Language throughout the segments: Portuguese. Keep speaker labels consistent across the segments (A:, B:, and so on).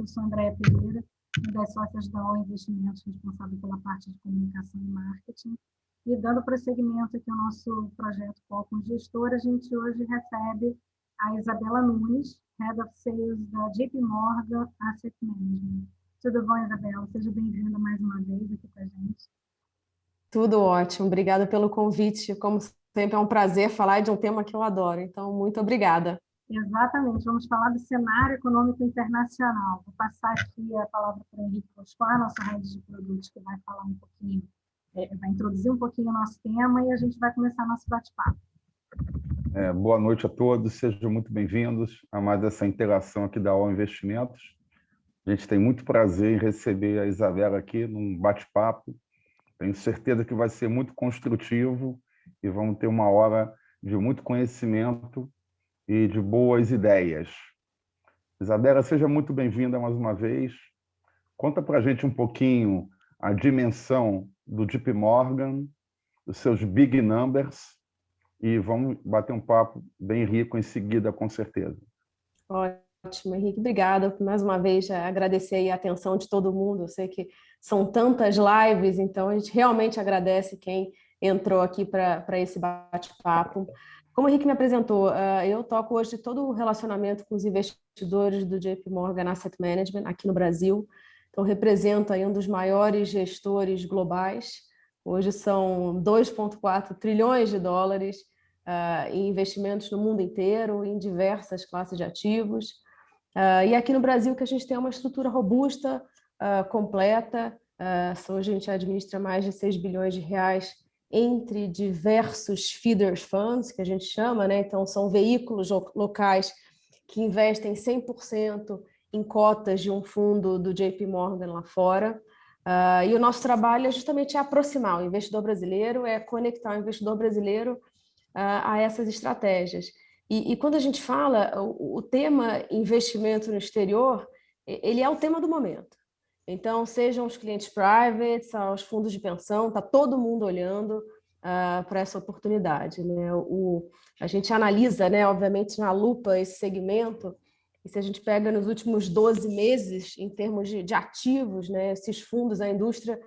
A: Eu sou Andréia Pereira, uma das sócias da OL Investimentos, responsável pela parte de comunicação e marketing. E dando prosseguimento aqui ao nosso projeto Call com Gestor, a gente hoje recebe a Isabela Nunes, Head of Sales da JP Morgan Asset Management. Tudo bom, Isabela? Seja bem-vinda mais uma vez aqui com a gente.
B: Tudo ótimo, obrigada pelo convite. Como sempre, é um prazer falar de um tema que eu adoro, então muito obrigada.
A: Exatamente, vamos falar do cenário econômico internacional. Vou passar aqui a palavra para o Henrique Pascoal, nosso head de produtos, que vai falar um pouquinho, vai introduzir um pouquinho o nosso tema e a gente vai começar nosso bate-papo.
C: Boa noite a todos, sejam muito bem-vindos a mais essa interação aqui da OL Investimentos. A gente tem muito prazer em receber a Isabela aqui num bate-papo. Tenho certeza que vai ser muito construtivo e vamos ter uma hora de muito conhecimento e de boas ideias. Isabela, seja muito bem-vinda mais uma vez. Conta para a gente um pouquinho a dimensão do JP Morgan, os seus big numbers, e vamos bater um papo bem rico em seguida, com certeza.
B: Ótimo, Henrique, obrigada mais uma vez, agradecer aí a atenção de todo mundo. Eu sei que são tantas lives, então a gente realmente agradece quem entrou aqui para esse bate-papo. Como o Henrique me apresentou, eu toco hoje todo o relacionamento com os investidores do JP Morgan Asset Management aqui no Brasil. Então, represento aí um dos maiores gestores globais. Hoje são 2,4 trilhões de dólares em investimentos no mundo inteiro, em diversas classes de ativos. E aqui no Brasil que a gente tem uma estrutura robusta, completa. Hoje a gente administra mais de 6 bilhões de reais entre diversos feeder funds, que a gente chama, né? Então, são veículos locais que investem 100% em cotas de um fundo do JP Morgan lá fora. E o nosso trabalho é justamente aproximar o investidor brasileiro, conectar o investidor brasileiro a essas estratégias. E quando a gente fala, o tema investimento no exterior, ele é o tema do momento. Então, sejam os clientes privates, aos fundos de pensão, está todo mundo olhando para essa oportunidade, né? A gente analisa, né, obviamente, na lupa esse segmento, e se a gente pega nos últimos 12 meses, em termos de ativos, né, esses fundos, a indústria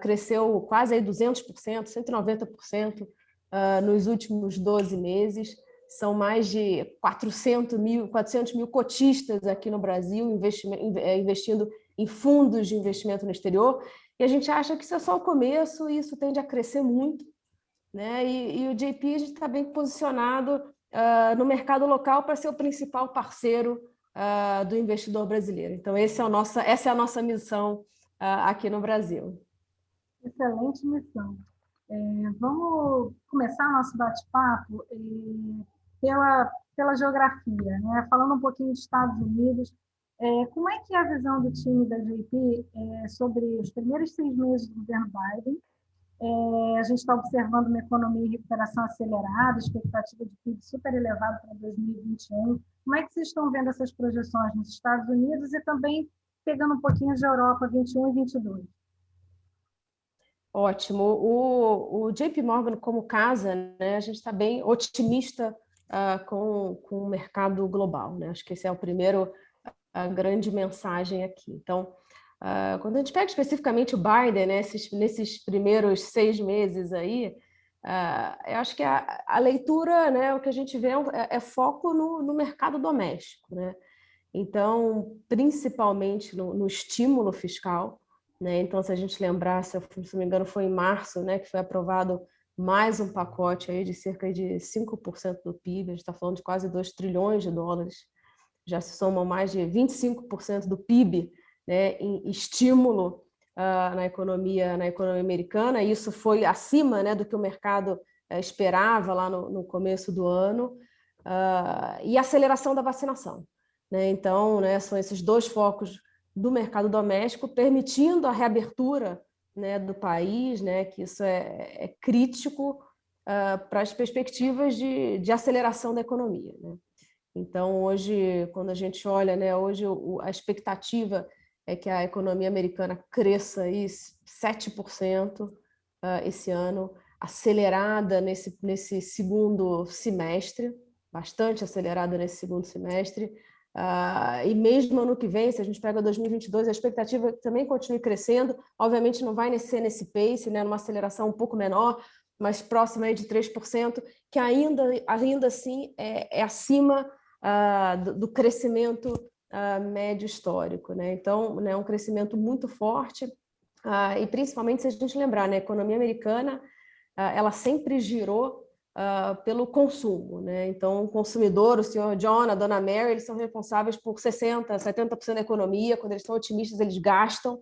B: cresceu quase aí 200%, 190% nos últimos 12 meses. São mais de 400 mil cotistas aqui no Brasil investindo em fundos de investimento no exterior, e a gente acha que isso é só o começo e isso tende a crescer muito, né? E o JP está bem posicionado no mercado local para ser o principal parceiro do investidor brasileiro. Então, essa é a nossa missão aqui no Brasil.
A: Excelente missão. Vamos começar nosso bate-papo pela geografia, né? Falando um pouquinho dos Estados Unidos. Como é que é a visão do time da JP sobre os primeiros 6 meses do governo Biden? A gente está observando uma economia em recuperação acelerada, expectativa de PIB super elevada para 2021. Como é que vocês estão vendo essas projeções nos Estados Unidos e também pegando um pouquinho de Europa 21 e 22?
B: Ótimo. O JP Morgan como casa, né, a gente está bem otimista com o mercado global, né? Acho que esse é o primeiro a grande mensagem aqui. Então, quando a gente pega especificamente o Biden, né, nesses primeiros 6 meses aí, eu acho que a leitura, né, o que a gente vê é foco no mercado doméstico, né? Então, principalmente no estímulo fiscal, né? Então, se a gente lembrar, se não me engano, foi em março, né, que foi aprovado mais um pacote aí de cerca de 5% do PIB, a gente está falando de quase 2 trilhões de dólares, já se somam mais de 25% do PIB, né, em estímulo na economia americana. Isso foi acima, né, do que o mercado esperava lá no começo do ano, e a aceleração da vacinação, né? Então, né, são esses 2 focos do mercado doméstico permitindo a reabertura, né, do país, né, que isso é crítico para as perspectivas de aceleração da economia, né? Então, hoje, quando a gente olha, né, hoje a expectativa é que a economia americana cresça aí 7% esse ano, acelerada nesse segundo semestre, bastante acelerada nesse segundo semestre, E mesmo ano que vem, se a gente pega 2022, a expectativa também continue crescendo. Obviamente não vai ser nesse pace, né, numa aceleração um pouco menor, mas próxima aí de 3%, que ainda assim é acima do crescimento médio histórico, né? Então, né, um crescimento muito forte, e principalmente se a gente lembrar, né, a economia americana ela sempre girou pelo consumo, né? Então, o consumidor, o senhor John, a dona Mary, eles são responsáveis por 60%, 70% da economia. Quando eles estão otimistas, eles gastam,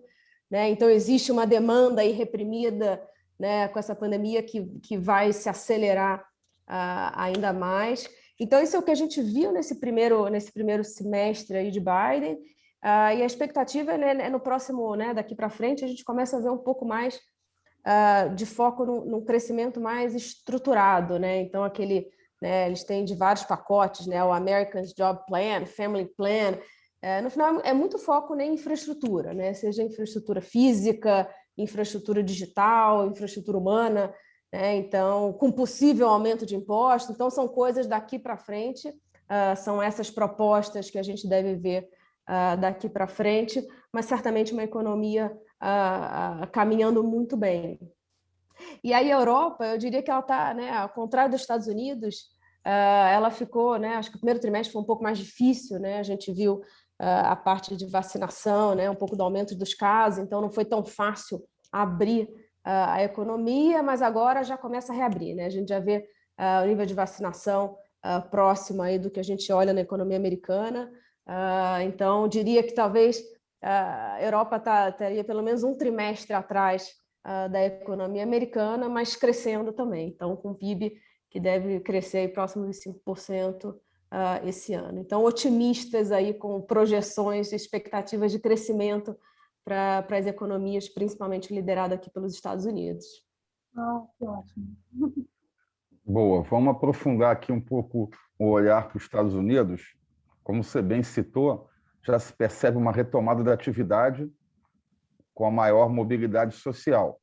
B: né? Então, existe uma demanda aí reprimida, né, com essa pandemia que vai se acelerar ainda mais. Então, isso é o que a gente viu nesse primeiro semestre aí de Biden, e a expectativa é, né, no próximo, né, daqui para frente, a gente começa a ver um pouco mais de foco num crescimento mais estruturado, né? Então, né, eles têm de vários pacotes, né? O Americans Job Plan, Family Plan. No final, é muito foco na infraestrutura, né? Seja infraestrutura física, infraestrutura digital, infraestrutura humana, né? Então, com possível aumento de impostos. Então, são coisas daqui para frente, são essas propostas que a gente deve ver daqui para frente, mas certamente uma economia caminhando muito bem. E aí a Europa, eu diria que ela está, né, ao contrário dos Estados Unidos, ela ficou, né, acho que o primeiro trimestre foi um pouco mais difícil, né, a gente viu a parte de vacinação, né, um pouco do aumento dos casos, então não foi tão fácil abrir a economia, mas agora já começa a reabrir, né, a gente já vê o nível de vacinação próximo aí do que a gente olha na economia americana, então diria que talvez a Europa estaria pelo menos um trimestre atrás da economia americana, mas crescendo também. Então, com o PIB que deve crescer aí próximo de 5% esse ano. Então, otimistas aí com projeções, expectativas de crescimento para as economias, principalmente lideradas aqui pelos Estados Unidos.
A: Que ótimo.
C: Boa, vamos aprofundar aqui um pouco o olhar para os Estados Unidos. Como você bem citou, já se percebe uma retomada da atividade com a maior mobilidade social.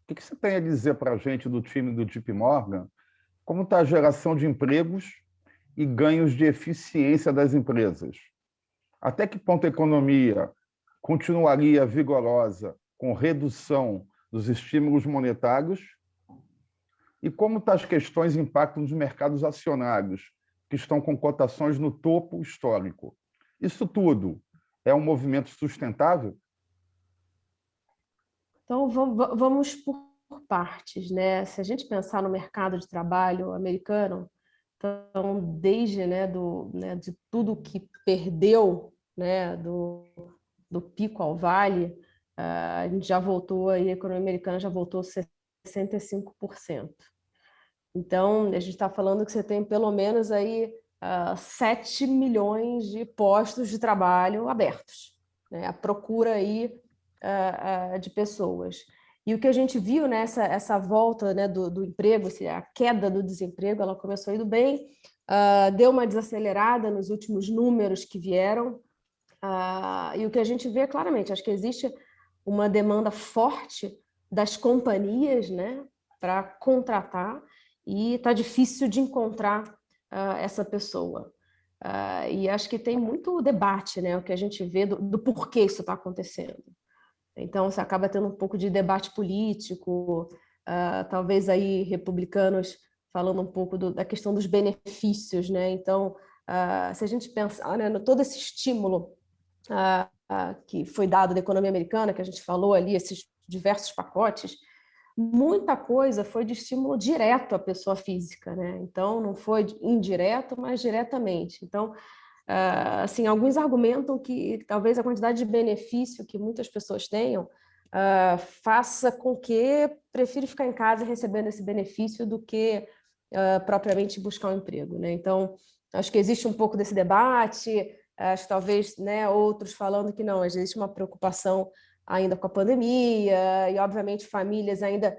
C: O que você tem a dizer para a gente do time do JP Morgan? Como está a geração de empregos e ganhos de eficiência das empresas? Até que ponto a economia continuaria vigorosa com redução dos estímulos monetários? E como estão as questões impactam nos mercados acionários, que estão com cotações no topo histórico? Isso tudo é um movimento sustentável?
B: Então, vamos por partes, né? Se a gente pensar no mercado de trabalho americano, então, desde, né, de tudo que perdeu, né, do pico ao vale, a gente já voltou, a economia americana já voltou 65%. Então, a gente está falando que você tem pelo menos aí 7 milhões de postos de trabalho abertos, né? A procura aí de pessoas. E o que a gente viu nessa essa volta, né, do emprego, a queda do desemprego, ela começou indo bem, deu uma desacelerada nos últimos números que vieram, e o que a gente vê claramente, acho que existe uma demanda forte das companhias, né, para contratar, e está difícil de encontrar essa pessoa. E acho que tem muito debate, né, o que a gente vê do porquê isso está acontecendo. Então, você acaba tendo um pouco de debate político, talvez aí republicanos falando um pouco da questão dos benefícios, né? Então, se a gente pensar, né, todo esse estímulo que foi dado da economia americana, que a gente falou ali, esses diversos pacotes, muita coisa foi de estímulo direto à pessoa física, né? Então, não foi indireto, mas diretamente. Então, assim, alguns argumentam que talvez a quantidade de benefício que muitas pessoas tenham faça com que prefira ficar em casa recebendo esse benefício do que propriamente buscar um emprego, né? Então, acho que existe um pouco desse debate, acho que talvez, né, outros falando que não, existe uma preocupação ainda com a pandemia e, obviamente, famílias ainda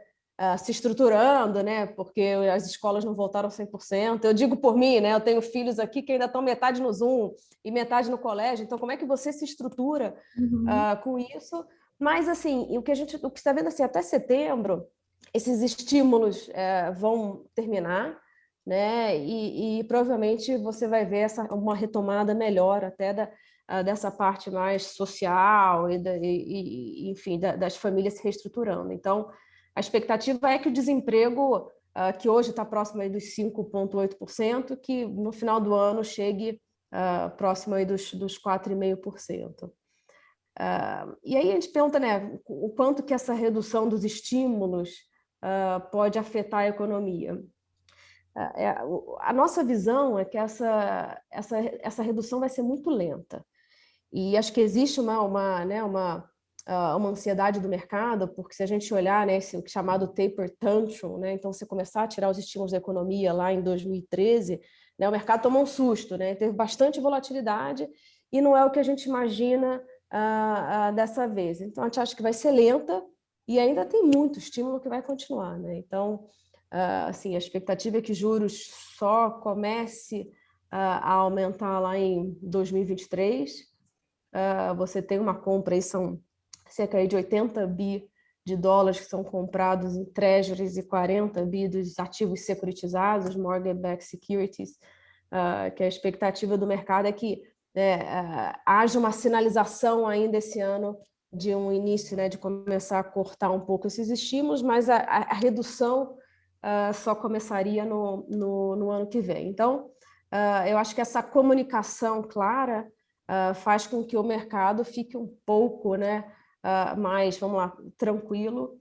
B: se estruturando, né? Porque as escolas não voltaram 100%. Eu digo por mim, né? Eu tenho filhos aqui que ainda estão metade no Zoom e metade no colégio. Então, como é que você se estrutura com isso? Mas, assim, o que está vendo assim, até setembro, esses estímulos vão terminar. né? E provavelmente você vai ver uma retomada melhor até dessa parte mais social enfim, das famílias se reestruturando. Então, a expectativa é que o desemprego, que hoje está próximo aí dos 5,8%, que no final do ano chegue próximo aí dos 4,5%. E aí a gente pergunta, né, o quanto que essa redução dos estímulos pode afetar a economia. A nossa visão é que essa redução vai ser muito lenta. E acho que existe uma ansiedade do mercado, porque se a gente olhar, né, esse chamado taper tantrum, né, então você começar a tirar os estímulos da economia lá em 2013, né, o mercado tomou um susto, né, teve bastante volatilidade e não é o que a gente imagina dessa vez. Então, a gente acha que vai ser lenta e ainda tem muito estímulo que vai continuar, né? Então, assim, a expectativa é que juros só comece a aumentar lá em 2023. Você tem uma compra aí, são cerca aí de 80 bi de dólares que são comprados em treasuries e 40 bi dos ativos securitizados, mortgage-backed securities, que a expectativa do mercado é que haja uma sinalização ainda esse ano de um início, né, de começar a cortar um pouco esses estímulos, mas a redução só começaria no ano que vem. Então, eu acho que essa comunicação clara faz com que o mercado fique um pouco, né, mais, vamos lá, tranquilo.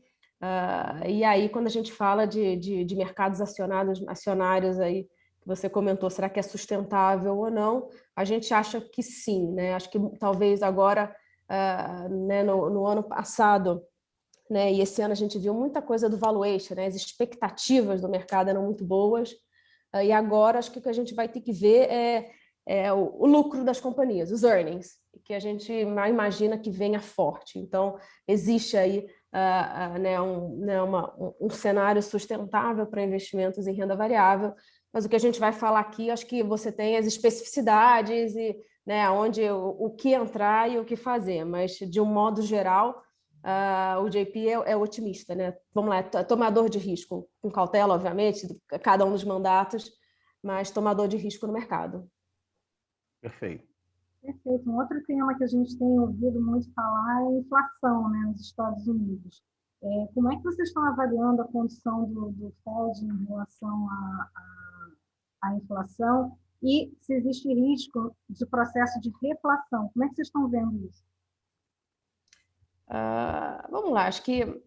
B: E aí, quando a gente fala de mercados acionários aí, que você comentou, será que é sustentável ou não? A gente acha que sim, né? Acho que talvez agora, né, no ano passado, né, e esse ano a gente viu muita coisa do valuation, né? As expectativas do mercado eram muito boas, e agora acho que o que a gente vai ter que ver é o lucro das companhias, os earnings, que a gente imagina que venha forte. Então, existe aí né, um cenário sustentável para investimentos em renda variável, mas o que a gente vai falar aqui, acho que você tem as especificidades e, né, onde o que entrar e o que fazer, mas de um modo geral, o JP é otimista, né? Vamos lá, é tomador de risco, com cautela, obviamente, cada um dos mandatos, mas tomador de risco no mercado.
C: Perfeito.
A: Perfeito. Um outro tema que a gente tem ouvido muito falar é a inflação, né, nos Estados Unidos. Como é que vocês estão avaliando a condição do Fed em relação à inflação e se existe risco de processo de reflação? Como é que vocês estão vendo isso?
B: Vamos lá, acho que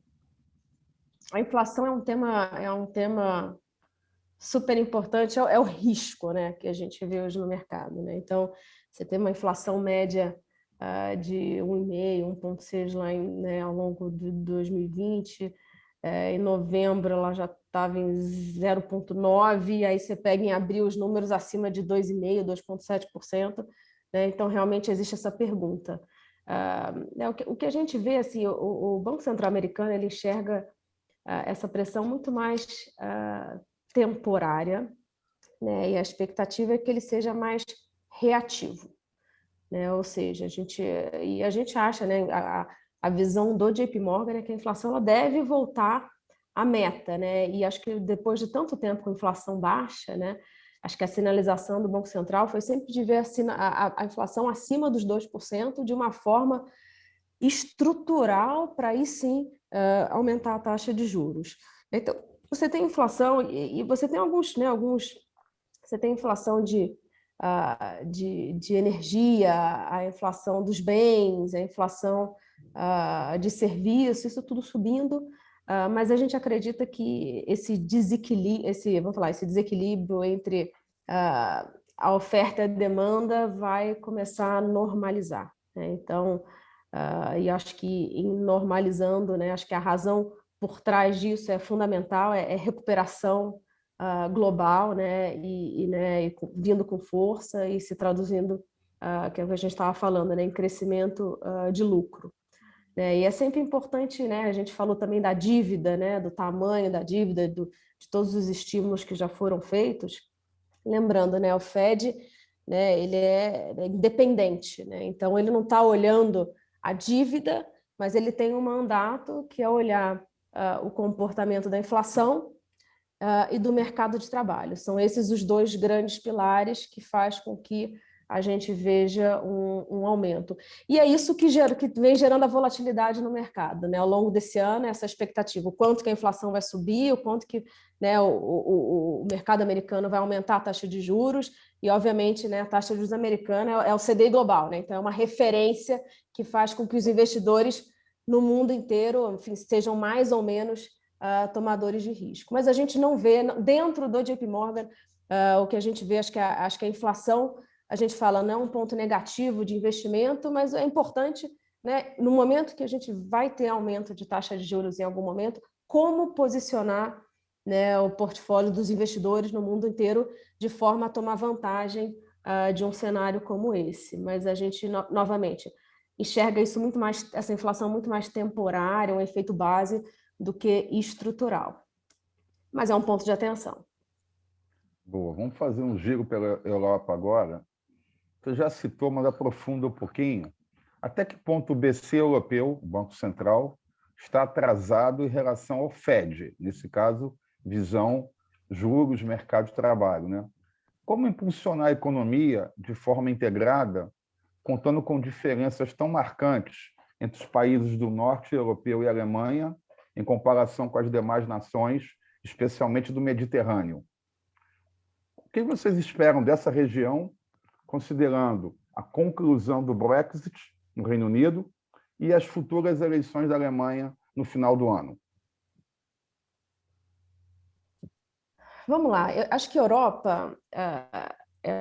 B: a inflação é um tema super importante, é o risco, né, que a gente vê hoje no mercado, né? Então, você tem uma inflação média de 1,5%, 1,6% lá né, ao longo de 2020. Em novembro ela já estava em 0,9%, aí você pega em abril os números acima de 2,5%, 2,7%, né? Então, realmente existe essa pergunta. O que a gente vê, assim, o Banco Central americano, ele enxerga essa pressão muito mais temporária, né? E a expectativa é que ele seja mais reativo, né? Ou seja, a gente acha, né, a visão do JP Morgan é que a inflação ela deve voltar à meta, né? E acho que depois de tanto tempo com inflação baixa, né, acho que a sinalização do Banco Central foi sempre de ver a inflação acima dos 2% de uma forma estrutural para aí sim aumentar a taxa de juros. Então, você tem inflação e você tem você tem inflação de energia, a inflação dos bens, a inflação de serviço, isso tudo subindo, mas a gente acredita que esse desequilíbrio entre a oferta e a demanda vai começar a normalizar, né? Então, e acho que em normalizando, né, acho que a razão por trás disso é fundamental, é recuperação global, né, né, vindo com força e se traduzindo, que é o que a gente estava falando, né, em crescimento de lucro. Né? E é sempre importante, né, a gente falou também da dívida, né, do tamanho da dívida, de todos os estímulos que já foram feitos. Lembrando, né, o Fed, né, ele é independente, né, então ele não está olhando a dívida, mas ele tem um mandato que é olhar o comportamento da inflação e do mercado de trabalho. São esses os dois grandes pilares que faz com que a gente veja um aumento. E é isso que vem gerando a volatilidade no mercado, né? Ao longo desse ano, essa expectativa, o quanto que a inflação vai subir, o quanto que, né, o mercado americano vai aumentar a taxa de juros, e, obviamente, né, a taxa de juros americana é o CDI global, né? Então, é uma referência que faz com que os investidores no mundo inteiro, enfim, sejam mais ou menos tomadores de risco. Mas a gente não vê, dentro do JP Morgan, o que a gente vê, acho que a inflação, a gente fala, não é um ponto negativo de investimento, mas é importante, né, no momento que a gente vai ter aumento de taxa de juros em algum momento, como posicionar, né, o portfólio dos investidores no mundo inteiro de forma a tomar vantagem de um cenário como esse. Mas a gente, novamente, enxerga isso muito mais, essa inflação muito mais temporária, um efeito base, do que estrutural. Mas é um ponto de atenção.
C: Boa, vamos fazer um giro pela Europa agora. Você já citou, mas aprofunda um pouquinho. Até que ponto o BC europeu, o Banco Central, está atrasado em relação ao Fed, nesse caso, visão juros, mercado de trabalho, né? Como impulsionar a economia de forma integrada, contando com diferenças tão marcantes entre os países do norte europeu e Alemanha, em comparação com as demais nações, especialmente do Mediterrâneo? O que vocês esperam dessa região, considerando a conclusão do Brexit no Reino Unido e as futuras eleições da Alemanha no final do ano?
B: Vamos lá, eu acho que a Europa,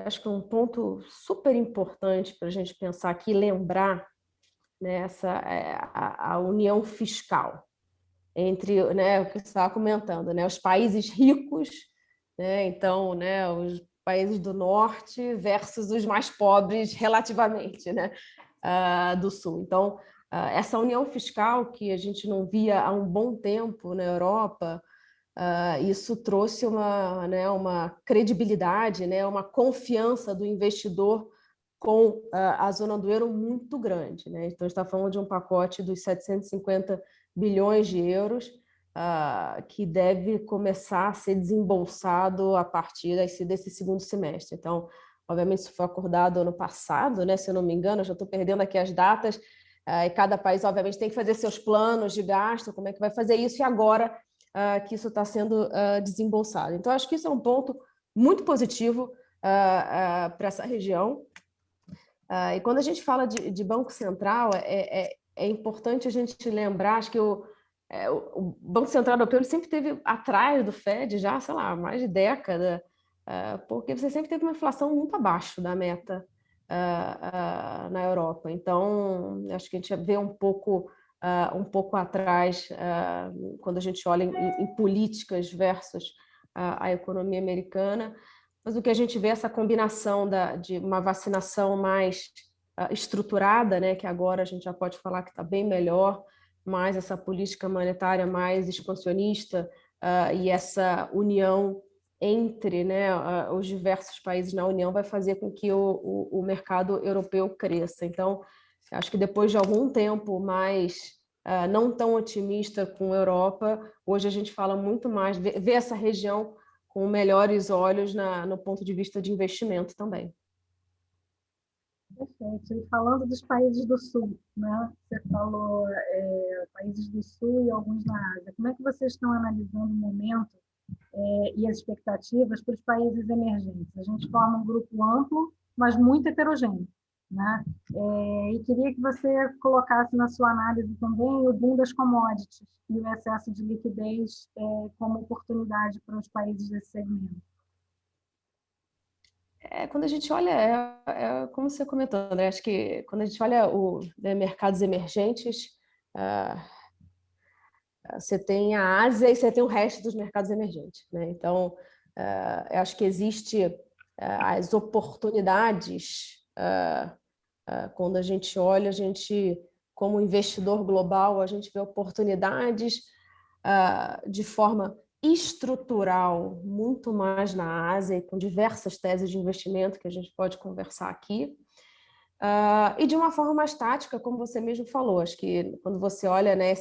B: acho que é um ponto super importante para a gente pensar aqui, lembrar, né, a união fiscal entre, né, o que você estava comentando, né, os países ricos, né, então, né, os países do norte versus os mais pobres relativamente, né, do sul. Então, essa união fiscal que a gente não via há um bom tempo na Europa, isso trouxe uma credibilidade, né, uma confiança do investidor com a zona do euro muito grande, né? Então, a gente está falando de um pacote dos 750 bilhões de euros que deve começar a ser desembolsado a partir desse segundo semestre. Então, obviamente, isso foi acordado ano passado, né? Se eu não me engano, eu já estou perdendo aqui as datas, e cada país, obviamente, tem que fazer seus planos de gasto, como é que vai fazer isso, e agora que isso está sendo desembolsado. Então, acho que isso é um ponto muito positivo para essa região. E quando a gente fala de Banco Central, é importante a gente lembrar, acho que o Banco Central Europeu ele sempre esteve atrás do Fed, já, sei lá, mais de década, porque você sempre teve uma inflação muito abaixo da meta na Europa. Então, acho que a gente vê um pouco atrás quando a gente olha em políticas versus a economia americana. Mas o que a gente vê é essa combinação de uma vacinação mais estruturada, né, que agora a gente já pode falar que está bem melhor, mais essa política monetária mais expansionista e essa união entre, né, os diversos países na União vai fazer com que o mercado europeu cresça. Então, acho que depois de algum tempo mais não tão otimista com a Europa, hoje a gente fala muito mais, vê essa região com melhores olhos no ponto de vista de investimento também.
A: Perfeito. E falando dos países do Sul, né? Você falou países do Sul e alguns na Ásia. Como é que vocês estão analisando o momento e as expectativas para os países emergentes? A gente forma um grupo amplo, mas muito heterogêneo, né? E queria que você colocasse na sua análise também o boom das commodities e o excesso de liquidez como oportunidade para os países desse segmento.
B: Quando a gente olha, como você comentou, né? Acho que quando a gente olha mercados emergentes, você tem a Ásia e você tem o resto dos mercados emergentes, né? Então, eu acho que existe as oportunidades, quando a gente olha, como investidor global, a gente vê oportunidades de forma estrutural muito mais na Ásia, com diversas teses de investimento que a gente pode conversar aqui, e de uma forma mais tática, como você mesmo falou. Acho que quando você olha, né,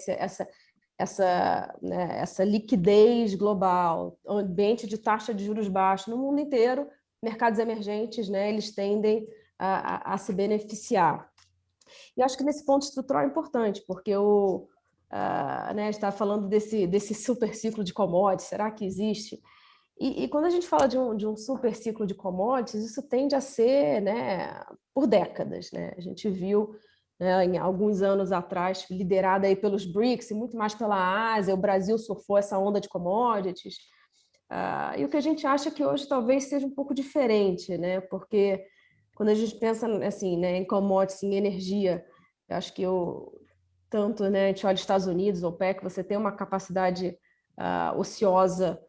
B: né, essa liquidez global, ambiente de taxa de juros baixos no mundo inteiro, mercados emergentes, né, eles tendem a se beneficiar. E acho que nesse ponto estrutural é importante, porque né, a gente está falando desse super ciclo de commodities, será que existe? E quando a gente fala de um super ciclo de commodities, isso tende a ser, né, por décadas. Né? A gente viu, né, em alguns anos atrás, liderada aí pelos BRICS e muito mais pela Ásia, o Brasil surfou essa onda de commodities. E o que a gente acha que hoje talvez seja um pouco diferente, né? Porque quando a gente pensa assim, né, em commodities, em energia, eu acho que tanto, né, a gente olha Estados Unidos, OPEC, você tem uma capacidade ociosa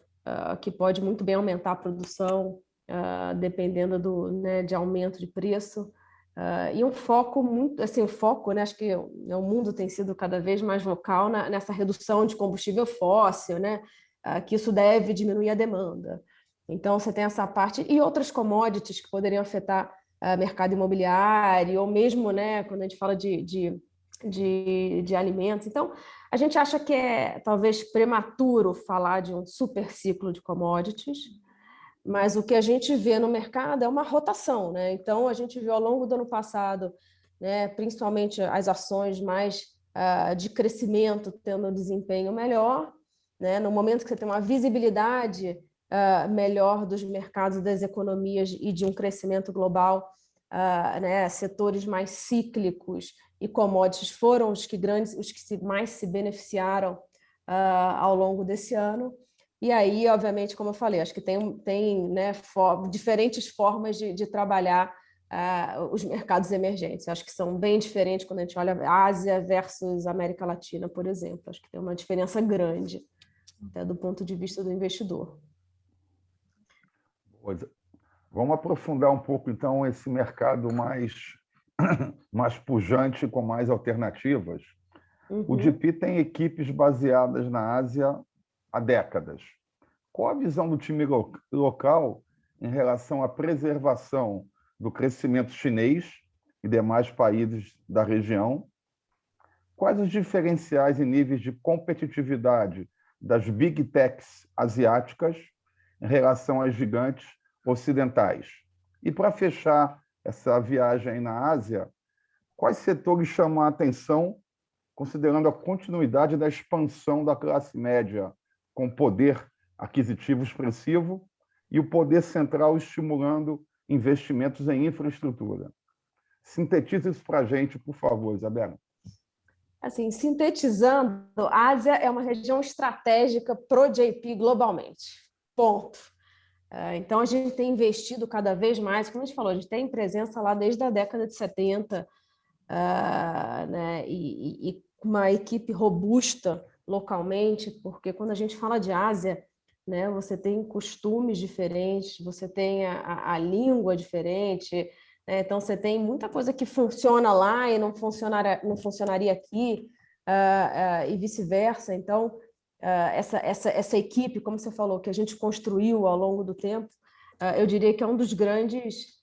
B: que pode muito bem aumentar a produção, dependendo né, de aumento de preço. E um foco muito, assim, o foco, né, acho que o mundo tem sido cada vez mais local nessa redução de combustível fóssil, né, que isso deve diminuir a demanda. Então, você tem essa parte e outras commodities que poderiam afetar mercado imobiliário, ou mesmo, né, quando a gente fala de alimentos. Então, a gente acha que é talvez prematuro falar de um super ciclo de commodities, mas o que a gente vê no mercado é uma rotação, né? Então, a gente viu ao longo do ano passado, né, principalmente as ações mais de crescimento tendo um desempenho melhor, né? No momento que você tem uma visibilidade melhor dos mercados, das economias e de um crescimento global, né, setores mais cíclicos e commodities foram os que mais se beneficiaram ao longo desse ano. E aí, obviamente, como eu falei, acho que tem né, diferentes formas de trabalhar os mercados emergentes. Acho que são bem diferentes quando a gente olha a Ásia versus América Latina, por exemplo. Acho que tem uma diferença grande, até do ponto de vista do investidor.
C: Vamos aprofundar um pouco, então, esse mercado mais pujante, com mais alternativas. Uhum. O GP tem equipes baseadas na Ásia há décadas. Qual a visão do time local em relação à preservação do crescimento chinês e demais países da região? Quais os diferenciais em níveis de competitividade das big techs asiáticas em relação às gigantes ocidentais? E para fechar essa viagem aí na Ásia, quais setores chamam a atenção, considerando a continuidade da expansão da classe média com poder aquisitivo expressivo e o poder central estimulando investimentos em infraestrutura? Sintetize isso para a gente, por favor, Isabela.
B: Assim, sintetizando, a Ásia é uma região estratégica para o JP globalmente. Ponto. Então, a gente tem investido cada vez mais, como a gente falou, a gente tem presença lá desde a década de 70, né, e uma equipe robusta localmente, porque quando a gente fala de Ásia, né, você tem costumes diferentes, você tem a língua diferente, né, então você tem muita coisa que funciona lá e não funcionaria aqui, e vice-versa. Então, essa equipe, como você falou, que a gente construiu ao longo do tempo, eu diria que é um dos grandes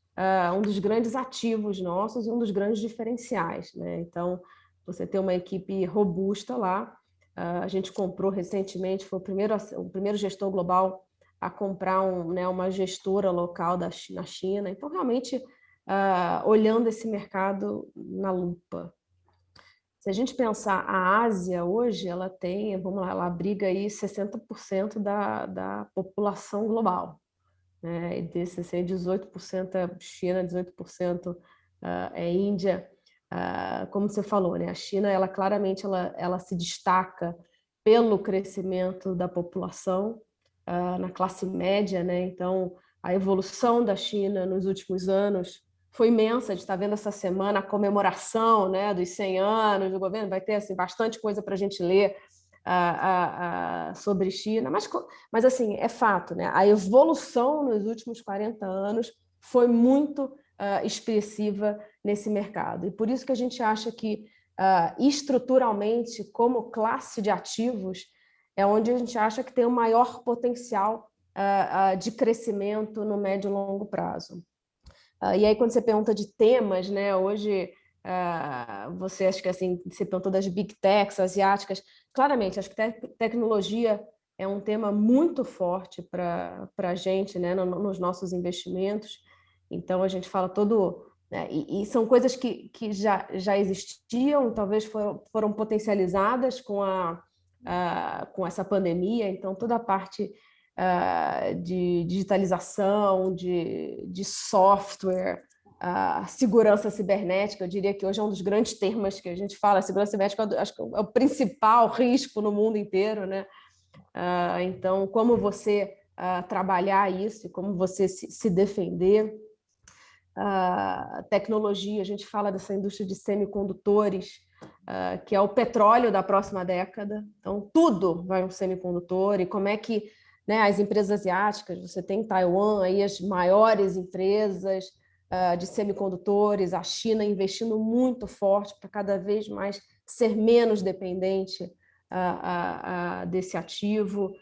B: ativos nossos e um dos grandes diferenciais, né? Então, você tem uma equipe robusta lá. A gente comprou recentemente, foi o primeiro gestor global a comprar uma gestora local na China. Então, realmente, olhando esse mercado na lupa. Se a gente pensar a Ásia hoje, ela tem, vamos lá, ela abriga aí 60% da população global, né? E desses, 18% é China, 18% é Índia. Como você falou, né? A China, ela claramente ela se destaca pelo crescimento da população na classe média, né? Então, a evolução da China nos últimos anos foi imensa. A gente está vendo essa semana a comemoração, né, dos 100 anos do governo. Vai ter assim, bastante coisa para a gente ler sobre China, mas assim, é fato, né? A evolução nos últimos 40 anos foi muito expressiva nesse mercado. E por isso que a gente acha que, estruturalmente, como classe de ativos, é onde a gente acha que tem o maior potencial de crescimento no médio e longo prazo. E aí, quando você pergunta de temas, né, hoje Você acha que assim, você perguntou das big techs asiáticas, claramente, acho que tecnologia é um tema muito forte para a gente, né, nos nossos investimentos. Então, a gente fala todo... Né, e são coisas que já existiam, talvez foram potencializadas com essa pandemia. Então, toda a parte de digitalização, de software, segurança cibernética, eu diria que hoje é um dos grandes temas que a gente fala. A segurança cibernética, acho que é o principal risco no mundo inteiro, né? Então, como você trabalhar isso, como você se defender. Tecnologia, a gente fala dessa indústria de semicondutores, que é o petróleo da próxima década. Então, tudo vai um semicondutor. E como é que, né, as empresas asiáticas, você tem em Taiwan aí as maiores empresas de semicondutores, a China investindo muito forte para cada vez mais ser menos dependente desse ativo.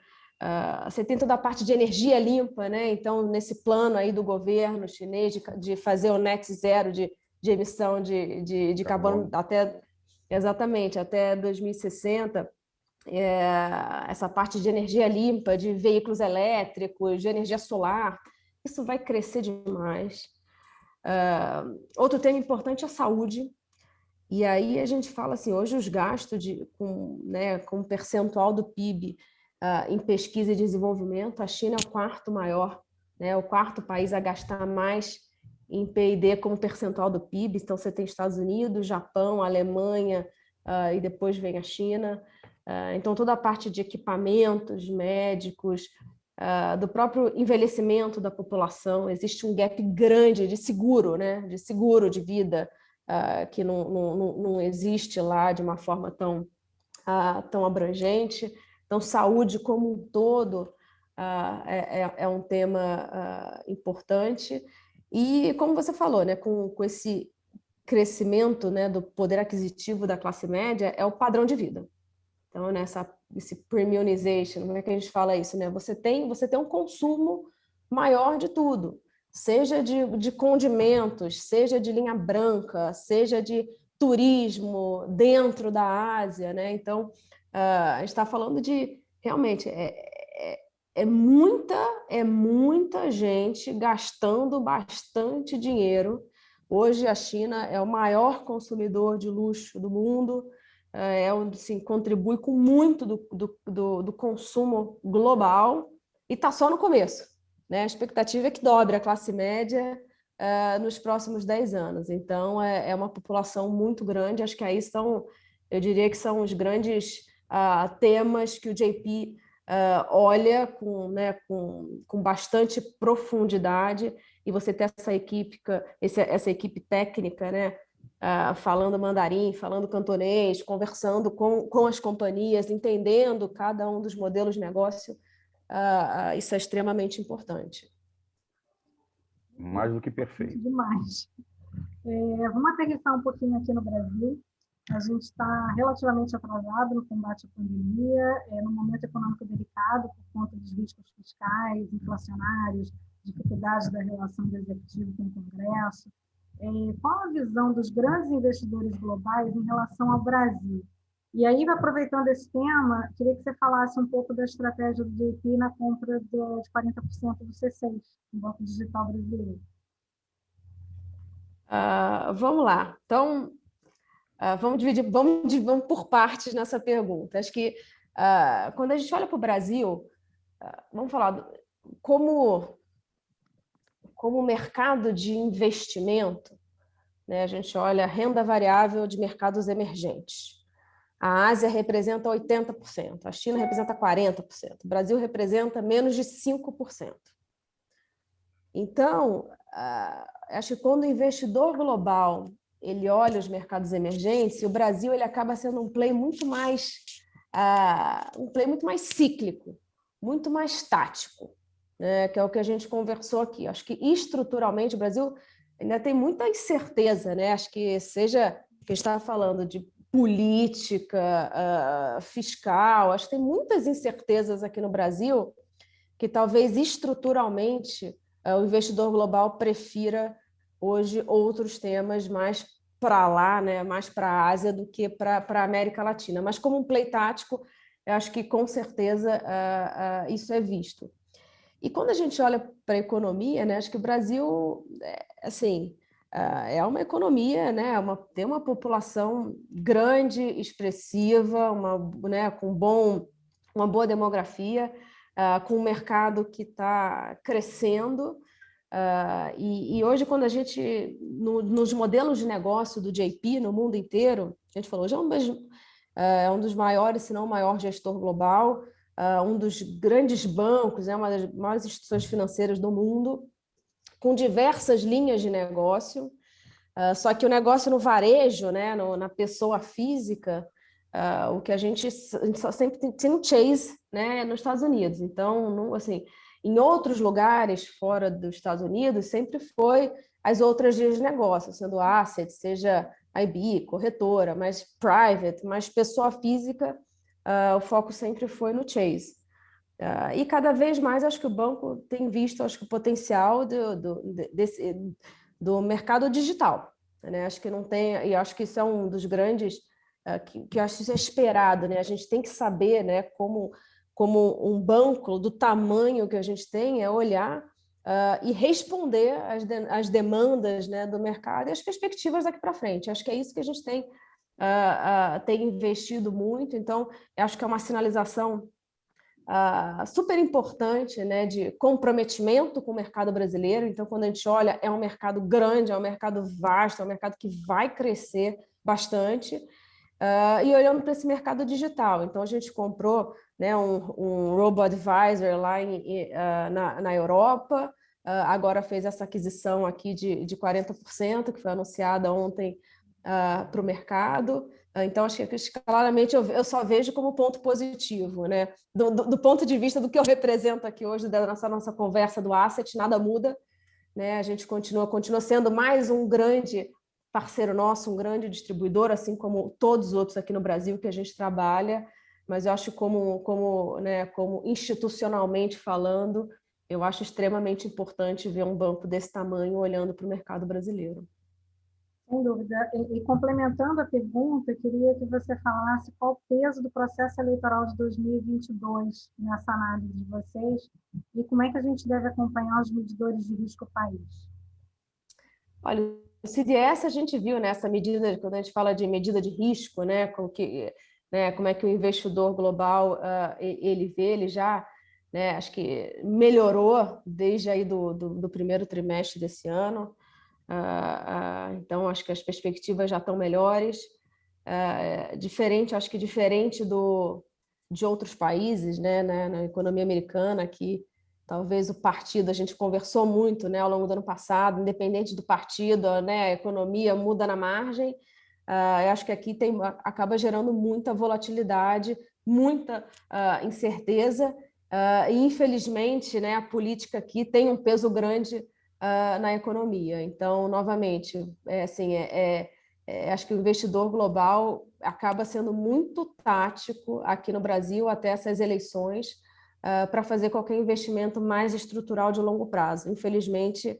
B: Você tem toda a parte de energia limpa, né? Então, nesse plano aí do governo chinês de fazer o net zero de emissão de carbono exatamente, até 2060, essa parte de energia limpa, de veículos elétricos, de energia solar, isso vai crescer demais. Outro tema importante é a saúde. E aí a gente fala assim, hoje os gastos com percentual do PIB em pesquisa e desenvolvimento, a China é o quarto maior, né, o quarto país a gastar mais em P&D como percentual do PIB. Então você tem Estados Unidos, Japão, Alemanha, e depois vem a China. Então toda a parte de equipamentos médicos, do próprio envelhecimento da população, existe um gap grande de seguro, né, de seguro de vida, que não existe lá de uma forma tão abrangente. Então, saúde como um todo é um tema importante. E, como você falou, né, com esse crescimento, né, do poder aquisitivo da classe média, é o padrão de vida. Então, esse premiumization, como é que a gente fala isso? Né? Você tem um consumo maior de tudo, seja de condimentos, seja de linha branca, seja de turismo dentro da Ásia, né? Então, a gente está falando de, realmente, é muita gente gastando bastante dinheiro. Hoje, a China é o maior consumidor de luxo do mundo, assim, contribui com muito do consumo global e está só no começo, né? A expectativa é que dobre a classe média nos próximos 10 anos. Então, é uma população muito grande. Acho que aí eu diria que são os grandes temas que o JP olha com bastante profundidade, e você ter essa equipe técnica, né? Falando mandarim, falando cantonês, conversando com as companhias, entendendo cada um dos modelos de negócio, isso é extremamente importante.
C: Mais do que perfeito.
A: Demais. Vamos aterrissar um pouquinho aqui no Brasil. A gente está relativamente atrasado no combate à pandemia, num momento econômico delicado por conta dos riscos fiscais, inflacionários, dificuldades da relação do executivo com o Congresso. Qual a visão dos grandes investidores globais em relação ao Brasil? E aí, aproveitando esse tema, queria que você falasse um pouco da estratégia do JP na compra de 40% do C6, do Banco Digital Brasileiro.
B: Vamos lá. Então, vamos por partes nessa pergunta. Acho que quando a gente olha para o Brasil, vamos falar como mercado de investimento, né? A gente olha renda variável de mercados emergentes. A Ásia representa 80%, a China representa 40%, o Brasil representa menos de 5%. Então, acho que quando o investidor global ele olha os mercados emergentes, o Brasil ele acaba sendo um play muito mais cíclico, muito mais tático, né? Que é o que a gente conversou aqui. Acho que estruturalmente o Brasil ainda tem muita incerteza, né? Acho que seja que a gente estava falando de política, fiscal, acho que tem muitas incertezas aqui no Brasil que talvez estruturalmente o investidor global prefira hoje outros temas mais para lá, né, mais para a Ásia do que para a América Latina. Mas como um play tático, eu acho que com certeza isso é visto. E quando a gente olha para a economia, né, acho que o Brasil, assim, é uma economia, né, tem uma população grande, expressiva, né, com uma boa demografia, com um mercado que está crescendo. E hoje, quando a gente, nos modelos de negócio do JP no mundo inteiro, a gente falou, hoje é um dos maiores, se não o maior gestor global, um dos grandes bancos, uma das maiores instituições financeiras do mundo, com diversas linhas de negócio. Só que o negócio no varejo, né, na pessoa física, o que a gente só sempre tem um chase, né, nos Estados Unidos. Então, não, assim, em outros lugares fora dos Estados Unidos, sempre foi as outras linhas de negócio, sendo asset, seja IB, corretora, mas private, mas pessoa física, o foco sempre foi no chase. E cada vez mais acho que o banco tem visto, acho que o potencial do mercado digital, né? Acho que não tem, e acho que isso é um dos grandes que eu acho que isso é esperado, né? A gente tem que saber, né, como um banco do tamanho que a gente tem, é olhar e responder às demandas, né, do mercado e as perspectivas daqui para frente. Acho que é isso que a gente tem investido muito. Então, acho que é uma sinalização super importante, né, de comprometimento com o mercado brasileiro. Então, quando a gente olha, é um mercado grande, é um mercado vasto, é um mercado que vai crescer bastante. E olhando para esse mercado digital, então a gente comprou, né, um robo-advisor lá na Europa, agora fez essa aquisição aqui de 40%, que foi anunciada ontem para o mercado. Então, acho que claramente eu só vejo como ponto positivo, né? Do ponto de vista do que eu represento aqui hoje, da nossa conversa do asset, nada muda, né? A gente continua sendo mais um grande parceiro nosso, um grande distribuidor, assim como todos os outros aqui no Brasil que a gente trabalha, mas eu acho né, como institucionalmente falando, eu acho extremamente importante ver um banco desse tamanho olhando para o mercado brasileiro.
A: Sem dúvida. E complementando a pergunta, eu queria que você falasse qual o peso do processo eleitoral de 2022 nessa análise de vocês e como é que a gente deve acompanhar os medidores de risco do país.
B: Olha, o CDS a gente viu nessa medida, quando a gente fala de medida de risco, né, como é que o investidor global ele vê, ele já, né, acho que melhorou desde aí do primeiro trimestre desse ano. Então, acho que as perspectivas já estão melhores. Acho que diferente de outros países, né, na economia americana, que talvez o partido, a gente conversou muito, né, ao longo do ano passado, independente do partido, né, a economia muda na margem. Eu acho que aqui acaba gerando muita volatilidade, muita incerteza, e infelizmente, né, a política aqui tem um peso grande na economia. Então, novamente, acho que o investidor global acaba sendo muito tático aqui no Brasil até essas eleições para fazer qualquer investimento mais estrutural de longo prazo. Infelizmente,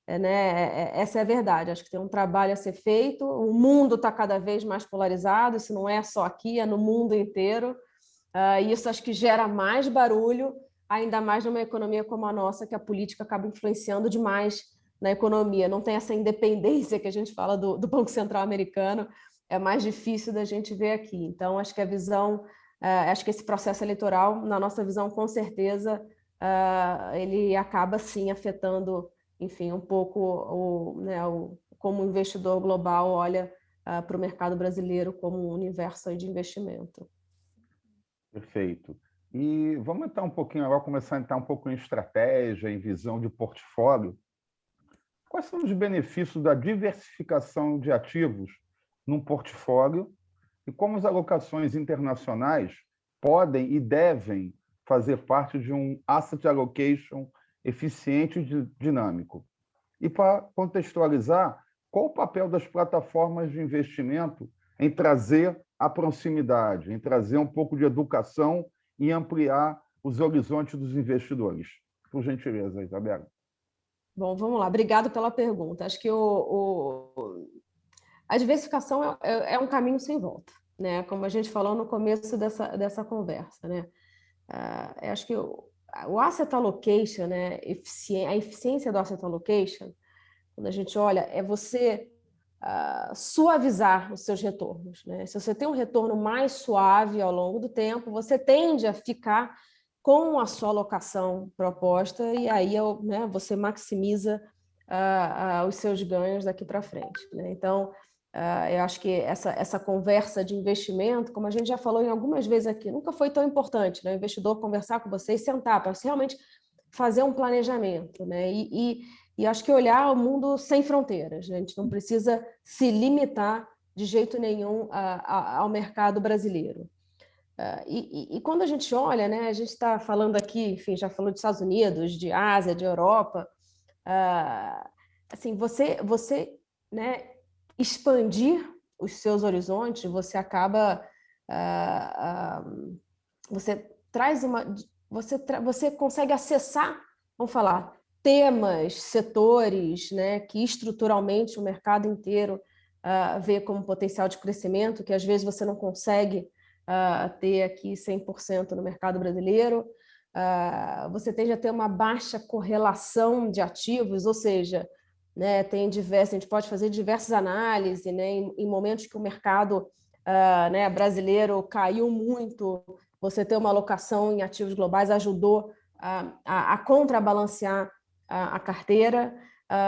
B: né, essa é a verdade. Acho que tem um trabalho a ser feito. O mundo está cada vez mais polarizado, isso não é só aqui, é no mundo inteiro. E isso acho que gera mais barulho, ainda mais numa economia como a nossa, que a política acaba influenciando demais na economia. Não tem essa independência que a gente fala do Banco Central americano, é mais difícil da gente ver aqui. Então, acho que acho que esse processo eleitoral, na nossa visão, com certeza, ele acaba, sim, afetando, enfim, um pouco como o investidor global olha para o mercado brasileiro como um universo aí de investimento.
C: Perfeito. E vamos entrar um pouquinho agora, começar a entrar um pouco em estratégia, em visão de portfólio. Quais são os benefícios da diversificação de ativos num portfólio e como as alocações internacionais podem e devem fazer parte de um asset allocation eficiente e dinâmico? E para contextualizar, qual o papel das plataformas de investimento em trazer a proximidade, em trazer um pouco de educação e ampliar os horizontes dos investidores? Por gentileza, Isabela.
B: Bom, vamos lá. Obrigado pela pergunta. Acho que a diversificação é um caminho sem volta, né? Como a gente falou no começo dessa conversa, né? Eu acho que o asset allocation, né? A eficiência do asset allocation, quando a gente olha, é você suavizar os seus retornos, né? Se você tem um retorno mais suave ao longo do tempo, você tende a ficar com a sua alocação proposta e aí, né, você maximiza os seus ganhos daqui para frente, né? Então, eu acho que essa conversa de investimento, como a gente já falou em algumas vezes aqui, nunca foi tão importante, né? O investidor conversar com você e sentar para você realmente fazer um planejamento, né? E acho que olhar o mundo sem fronteiras, né? A gente não precisa se limitar de jeito nenhum ao mercado brasileiro. E quando a gente olha, né, a gente está falando aqui, enfim, já falou dos Estados Unidos, de Ásia, de Europa, assim, você, né, expandir os seus horizontes, você acaba, você traz você consegue acessar, vamos falar, temas, setores, né, que estruturalmente o mercado inteiro vê como potencial de crescimento, que às vezes você não consegue ter aqui 100% no mercado brasileiro. Você tende a ter uma baixa correlação de ativos, ou seja, né, a gente pode fazer diversas análises, né, em momentos que o mercado né, brasileiro caiu muito, você ter uma alocação em ativos globais ajudou a contrabalancear a carteira.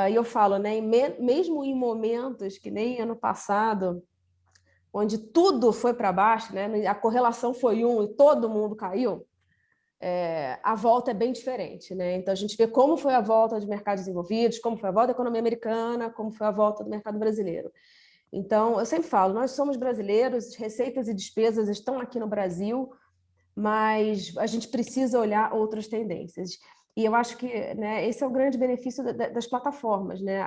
B: E eu falo, né, mesmo em momentos que nem ano passado, onde tudo foi para baixo, né, a correlação foi 1 e todo mundo caiu, a volta é bem diferente, né? Então, a gente vê como foi a volta de mercados desenvolvidos, como foi a volta da economia americana, como foi a volta do mercado brasileiro. Então, eu sempre falo, nós somos brasileiros, receitas e despesas estão aqui no Brasil, mas a gente precisa olhar outras tendências. E eu acho que, né, esse é o grande benefício das plataformas, né?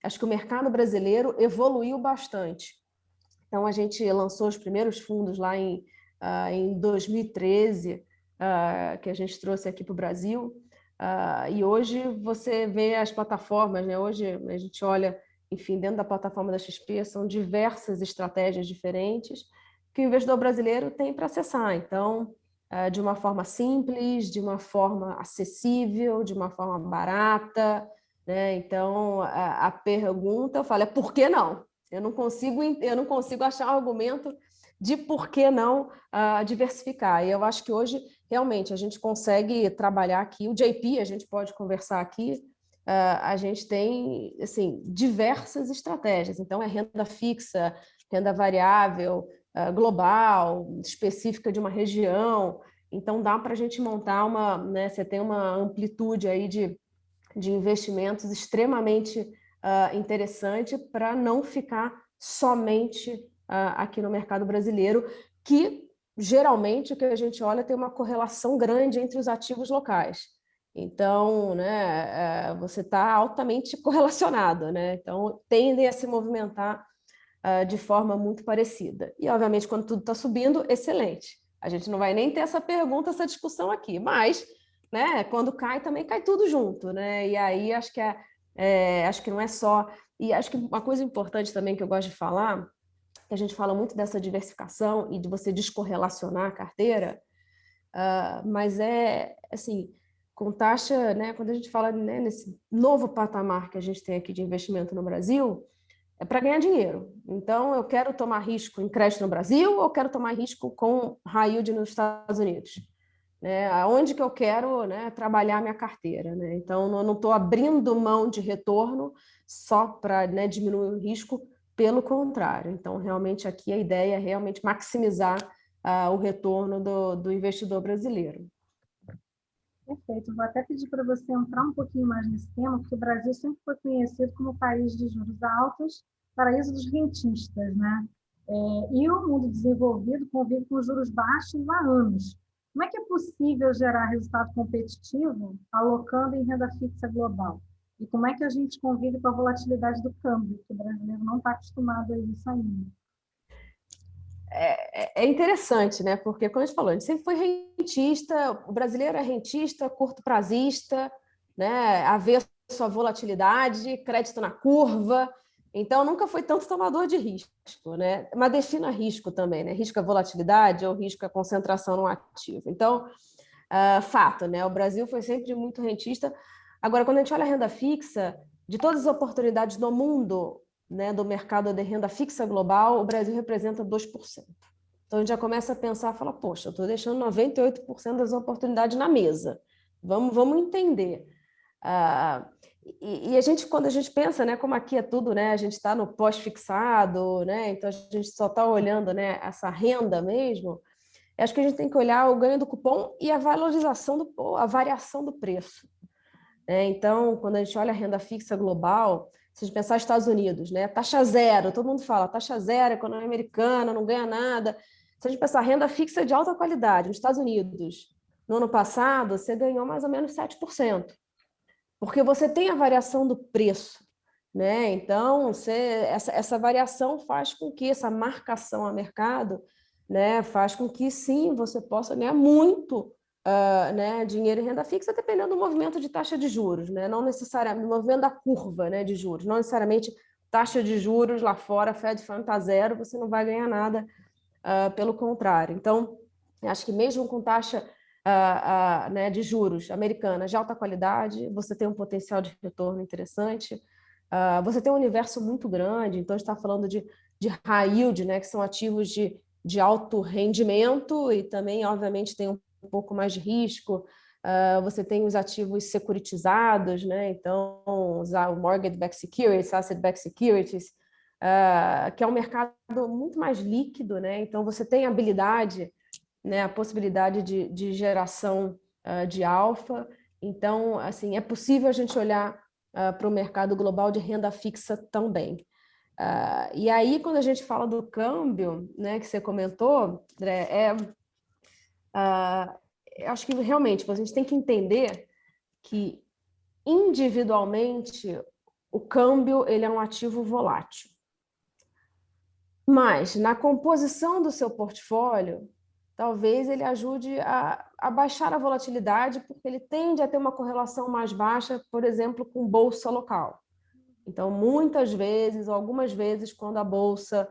B: Acho que o mercado brasileiro evoluiu bastante. Então, a gente lançou os primeiros fundos lá em 2013, que a gente trouxe aqui para o Brasil, e hoje você vê as plataformas, né? Hoje a gente olha, enfim, dentro da plataforma da XP, são diversas estratégias diferentes que o investidor brasileiro tem para acessar. Então, de uma forma simples, de uma forma acessível, de uma forma barata, né? Então, a pergunta, eu falo, por que não? Eu não consigo achar um argumento de por que não diversificar. E eu acho que hoje, realmente, a gente consegue trabalhar aqui. O JP, a gente pode conversar aqui, a gente tem assim, diversas estratégias. Então, é renda fixa, renda variável, global, específica de uma região. Então, dá para a gente montar né, você tem uma amplitude aí de investimentos extremamente interessante para não ficar somente aqui no mercado brasileiro, que geralmente o que a gente olha tem uma correlação grande entre os ativos locais. Então, né, você está altamente correlacionado, né? Então, tendem a se movimentar de forma muito parecida. E, obviamente, quando tudo está subindo, excelente. A gente não vai nem ter essa pergunta, essa discussão aqui, mas, né, quando cai, também cai tudo junto, né? E aí acho que acho que não é só. E acho que uma coisa importante também que eu gosto de falar, que a gente fala muito dessa diversificação e de você descorrelacionar a carteira, mas assim, com taxa, né, quando a gente fala, né, nesse novo patamar que a gente tem aqui de investimento no Brasil, é para ganhar dinheiro. Então, eu quero tomar risco em crédito no Brasil ou quero tomar risco com high yield nos Estados Unidos? Né? Aonde que eu quero, né, trabalhar minha carteira? Né? Então, eu não estou abrindo mão de retorno só para, né, diminuir o risco, pelo contrário. Então, realmente, aqui a ideia é realmente maximizar o retorno do investidor brasileiro.
A: Perfeito. Vou até pedir para você entrar um pouquinho mais nesse tema, porque o Brasil sempre foi conhecido como país de juros altos, paraíso dos rentistas, né? E o mundo desenvolvido convive com juros baixos há anos. Como é que é possível gerar resultado competitivo alocando em renda fixa global? E como é que a gente convive com a volatilidade do câmbio, que o brasileiro não está acostumado a isso ainda?
B: É interessante, né? Porque, como a gente falou, a gente sempre foi rentista, o brasileiro é rentista, curto prazista, né? Avesso à volatilidade, crédito na curva. Então, nunca foi tanto tomador de risco, né? Mas defina risco também, né? Risco à volatilidade ou risco à concentração no ativo. Então, fato, né? O Brasil foi sempre muito rentista. Agora, quando a gente olha a renda fixa, de todas as oportunidades no mundo, né, do mercado de renda fixa global, o Brasil representa 2%. Então, a gente já começa a pensar, fala, poxa, eu estou deixando 98% das oportunidades na mesa. Vamos entender. E a gente, quando a gente pensa, né, como aqui é tudo, né, a gente está no pós-fixado, né, então a gente só está olhando, né, essa renda mesmo. Acho que a gente tem que olhar o ganho do cupom e a valorização a variação do preço. Então, quando a gente olha a renda fixa global, se a gente pensar nos Estados Unidos, né, taxa zero, todo mundo fala taxa zero, economia americana, não ganha nada. Se a gente pensar renda fixa de alta qualidade nos Estados Unidos, no ano passado, você ganhou mais ou menos 7%. Porque você tem a variação do preço, né? Então, essa variação faz com que essa marcação a mercado, né, faz com que sim, você possa ganhar muito né, dinheiro em renda fixa, dependendo do movimento de taxa de juros, né? Não necessariamente, o movimento da curva, né, de juros, não necessariamente taxa de juros lá fora, Fed Fund está zero, você não vai ganhar nada, pelo contrário. Então, acho que mesmo com taxa né, de juros americana de alta qualidade, você tem um potencial de retorno interessante, você tem um universo muito grande, então a gente está falando de high yield, né, que são ativos de alto rendimento e também, obviamente, tem um pouco mais de risco. Você tem os ativos securitizados, né, então o mortgage-backed securities, asset-backed securities, que é um mercado muito mais líquido, né, então você tem habilidade, né, a possibilidade de geração de alfa. Então, assim, é possível a gente olhar para o mercado global de renda fixa também. E aí, quando a gente fala do câmbio, né, que você comentou, André, acho que realmente a gente tem que entender que individualmente o câmbio ele é um ativo volátil. Mas na composição do seu portfólio, talvez ele ajude a baixar a volatilidade, porque ele tende a ter uma correlação mais baixa, por exemplo, com bolsa local. Então, muitas vezes, algumas vezes, quando a bolsa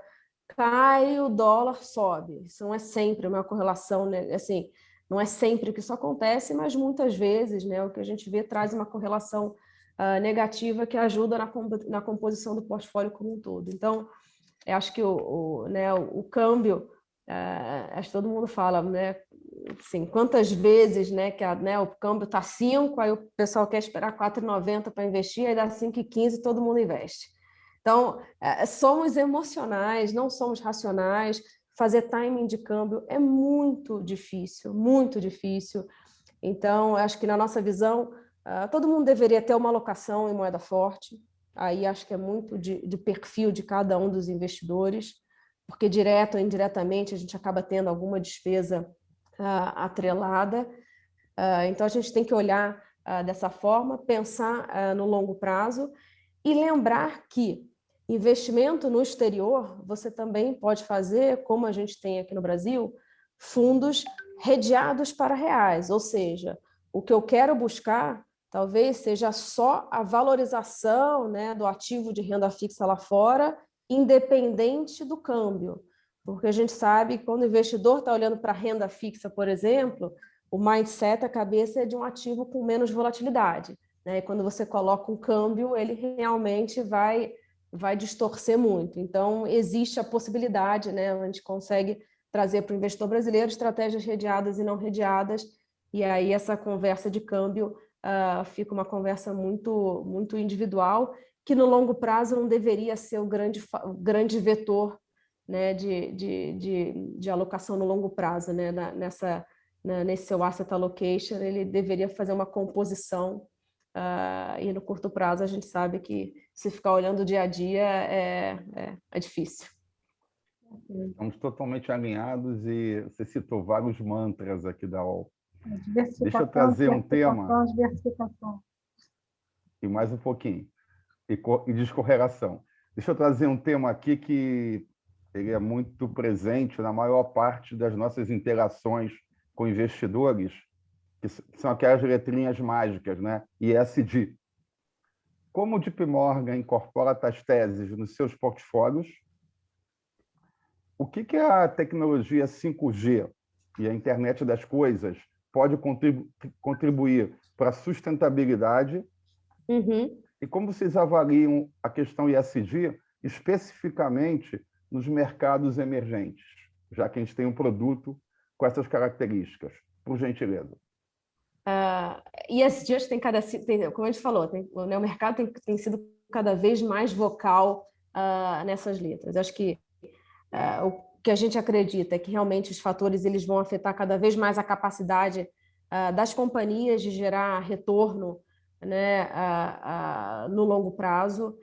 B: cai, o dólar sobe. Isso não é sempre uma correlação, né? Assim, não é sempre que isso acontece, mas muitas vezes, né, o que a gente vê traz uma correlação negativa que ajuda na composição do portfólio como um todo. Então, eu acho que né, o câmbio, acho que todo mundo fala, né, assim, quantas vezes, né, que né, o câmbio está 5, aí o pessoal quer esperar 4,90 para investir, aí dá 5,15 e todo mundo investe. Então, somos emocionais, não somos racionais. Fazer timing de câmbio é muito difícil, muito difícil. Então, acho que na nossa visão, todo mundo deveria ter uma alocação em moeda forte. Aí acho que é muito de perfil de cada um dos investidores, porque direto ou indiretamente a gente acaba tendo alguma despesa atrelada. Então, a gente tem que olhar dessa forma, pensar no longo prazo e lembrar que investimento no exterior, você também pode fazer, como a gente tem aqui no Brasil, fundos redeados para reais, ou seja, o que eu quero buscar talvez seja só a valorização, né, do ativo de renda fixa lá fora, independente do câmbio. Porque a gente sabe que quando o investidor está olhando para a renda fixa, por exemplo, o mindset, a cabeça é de um ativo com menos volatilidade, né? E quando você coloca um câmbio, ele realmente vai distorcer muito. Então, existe a possibilidade, né? A gente consegue trazer para o investidor brasileiro estratégias redeadas e não redeadas, e aí essa conversa de câmbio fica uma conversa muito, muito individual, que no longo prazo não deveria ser o grande vetor, né, de alocação no longo prazo, né, nesse seu asset allocation, ele deveria fazer uma composição, e no curto prazo a gente sabe que se ficar olhando o dia a dia é difícil.
C: Estamos totalmente alinhados e você citou vários mantras aqui da UOL. Deixa eu trazer um tema.
A: Diversificação.
C: E mais um pouquinho. E descorrelação. Deixa eu trazer um tema aqui que ele é muito presente na maior parte das nossas interações com investidores, que são aquelas letrinhas mágicas, né? ESG. como o JP Morgan incorpora tais teses nos seus portfólios? O que a tecnologia 5G e a internet das coisas pode contribuir para a sustentabilidade? E como vocês avaliam a questão ESG, especificamente nos mercados emergentes, já que a gente tem um produto com essas características? Por gentileza.
B: ESG como a gente falou, o mercado tem sido cada vez mais vocal nessas letras. Acho que o que a gente acredita é que realmente os fatores eles vão afetar cada vez mais a capacidade das companhias de gerar retorno, né, no longo prazo.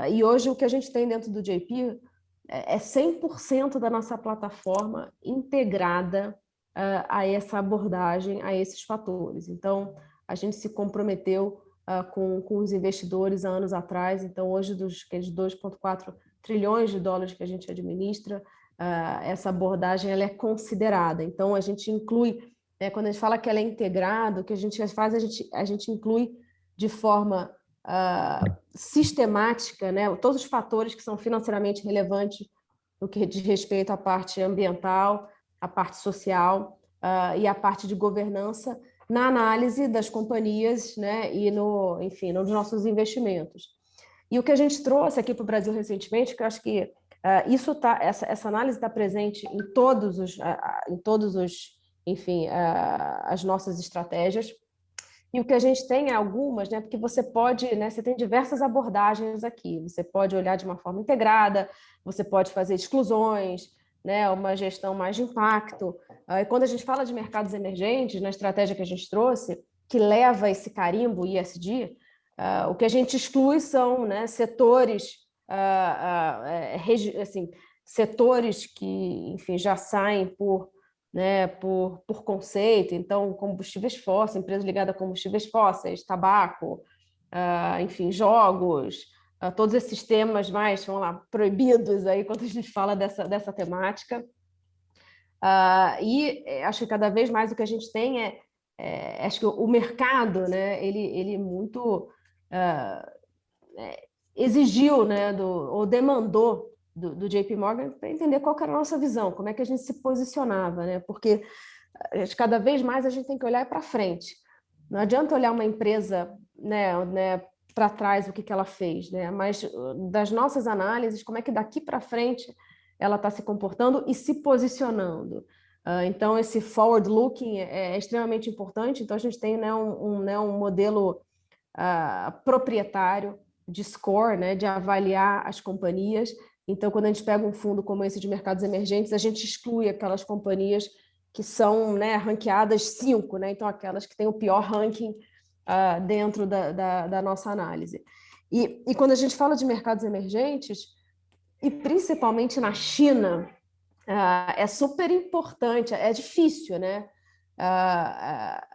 B: E hoje o que a gente tem dentro do JP é 100% da nossa plataforma integrada a essa abordagem, a esses fatores. Então, a gente se comprometeu com os investidores há anos atrás. Então, hoje, dos 2,4 trilhões de dólares que a gente administra, essa abordagem ela é considerada. Então, a gente inclui, quando a gente fala que ela é integrada, o que a gente faz, a gente inclui de forma sistemática, né, todos os fatores que são financeiramente relevantes no que diz respeito à parte ambiental, a parte social e a parte de governança na análise das companhias, né, e enfim, nos nossos investimentos. E o que a gente trouxe aqui para o Brasil recentemente, que eu acho que essa análise está presente em todos os, enfim, as nossas estratégias. E o que a gente tem é algumas, né, porque você pode, né, você tem diversas abordagens aqui. Você pode olhar de uma forma integrada, você pode fazer exclusões, né, uma gestão mais de impacto. E quando a gente fala de mercados emergentes, na estratégia que a gente trouxe, que leva esse carimbo ESG, o que a gente exclui são, né, setores, assim, setores que, enfim, já saem por conceito. Então, combustíveis fósseis, empresa ligada a combustíveis fósseis, tabaco, enfim, jogos, todos esses temas mais, vamos lá, proibidos aí quando a gente fala dessa temática. E acho que cada vez mais o que a gente tem acho que o mercado, né, ele muito exigiu, né, ou demandou do JP Morgan para entender qual que era a nossa visão, como é que a gente se posicionava, né? Porque cada vez mais a gente tem que olhar para frente. Não adianta olhar uma empresa, né, para trás o que ela fez, né? Mas das nossas análises, como é que daqui para frente ela está se comportando e se posicionando. Então, esse forward-looking é extremamente importante. Então, a gente tem, né, um modelo proprietário de score, né, de avaliar as companhias. Então, quando a gente pega um fundo como esse de mercados emergentes, a gente exclui aquelas companhias que são, né, ranqueadas 5, né? Então, aquelas que têm o pior ranking dentro da nossa análise. E quando a gente fala de mercados emergentes, e principalmente na China, é super importante, é difícil, né?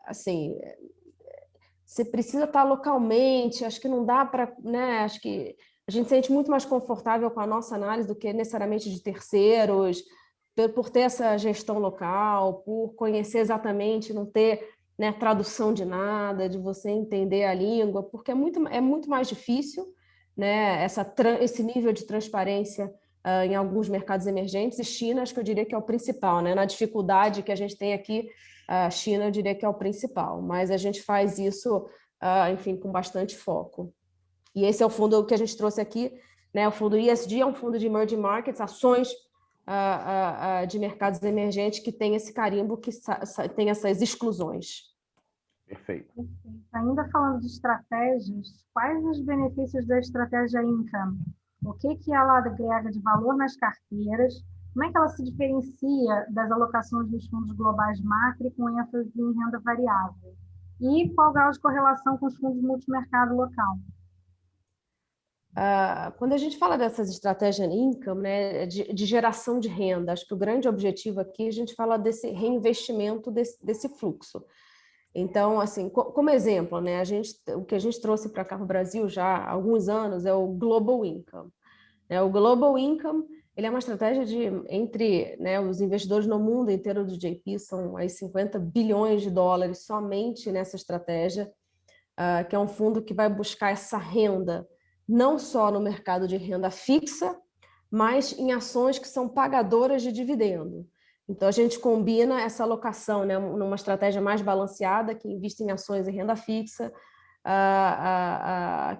B: Assim, você precisa estar localmente, acho que não dá para, né? Acho que a gente se sente muito mais confortável com a nossa análise do que necessariamente de terceiros, por ter essa gestão local, por conhecer exatamente, não ter, né, tradução de nada, de você entender a língua, porque é muito mais difícil, né, esse nível de transparência em alguns mercados emergentes, e China, acho que eu diria que é o principal, né? Na dificuldade que a gente tem aqui, a China, eu diria que é o principal, mas a gente faz isso, enfim, com bastante foco. E esse é o fundo que a gente trouxe aqui, né? O fundo ESG é um fundo de emerging markets, ações de mercados emergentes que tem esse carimbo, que tem essas exclusões.
C: Perfeito.
A: Ainda falando de estratégias, quais os benefícios da estratégia Income? O que ela agrega de valor nas carteiras? Como é que ela se diferencia das alocações dos fundos globais macro com ênfase em renda variável? E qual o grau de correlação com os fundos multimercado local?
B: Quando a gente fala dessas estratégias income, né, de geração de renda, acho que o grande objetivo aqui, a gente fala desse reinvestimento desse fluxo. Então, assim, como exemplo, né, o que a gente trouxe para cá para o Brasil já há alguns anos é o Global Income. O Global Income, ele é uma estratégia entre, né, os investidores no mundo inteiro do JP, são aí 50 bilhões de dólares somente nessa estratégia. que é um fundo que vai buscar essa renda não só no mercado de renda fixa, mas em ações que são pagadoras de dividendo. Então, a gente combina essa alocação, né, numa estratégia mais balanceada, que investe em ações e renda fixa,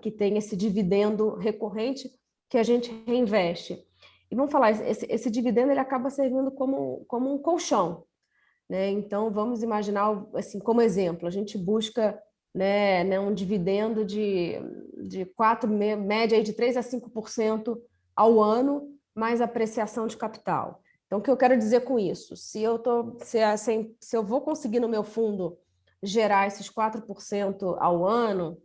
B: que tem esse dividendo recorrente que a gente reinveste. E vamos falar, esse dividendo ele acaba servindo como um colchão, né? Então, vamos imaginar, assim, como exemplo, a gente busca, né, um dividendo de média de 3 a 5% ao ano, mais apreciação de capital. Então, o que eu quero dizer com isso? Se eu vou conseguir no meu fundo gerar esses 4% ao ano,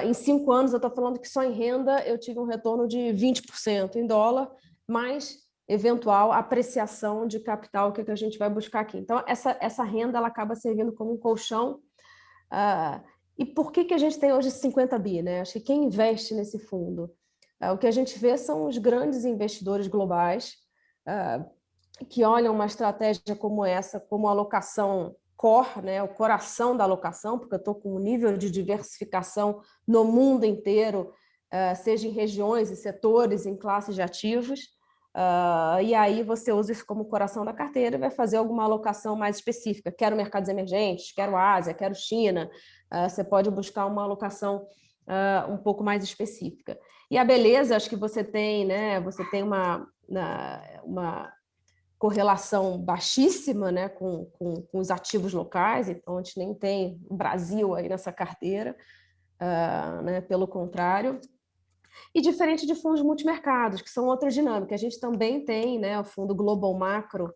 B: em 5 anos eu estou falando que só em renda eu tive um retorno de 20% em dólar, mais eventual apreciação de capital que a gente vai buscar aqui. Então, essa renda ela acaba servindo como um colchão. E por que a gente tem hoje 50 bi? Né? Acho que quem investe nesse fundo, o que a gente vê são os grandes investidores globais que olham uma estratégia como essa, como alocação core, né? O coração da alocação, porque eu estou com um nível de diversificação no mundo inteiro, seja em regiões, em setores, em classes de ativos. E aí você usa isso como coração da carteira e vai fazer alguma alocação mais específica. Quero mercados emergentes, quero Ásia, quero China. Você pode buscar uma alocação um pouco mais específica. E a beleza, acho que você tem, né? Você tem uma correlação baixíssima, né, com os ativos locais, então a gente nem tem o Brasil aí nessa carteira, né, pelo contrário. E diferente de fundos multimercados, que são outras dinâmicas. A gente também tem, né, o fundo Global Macro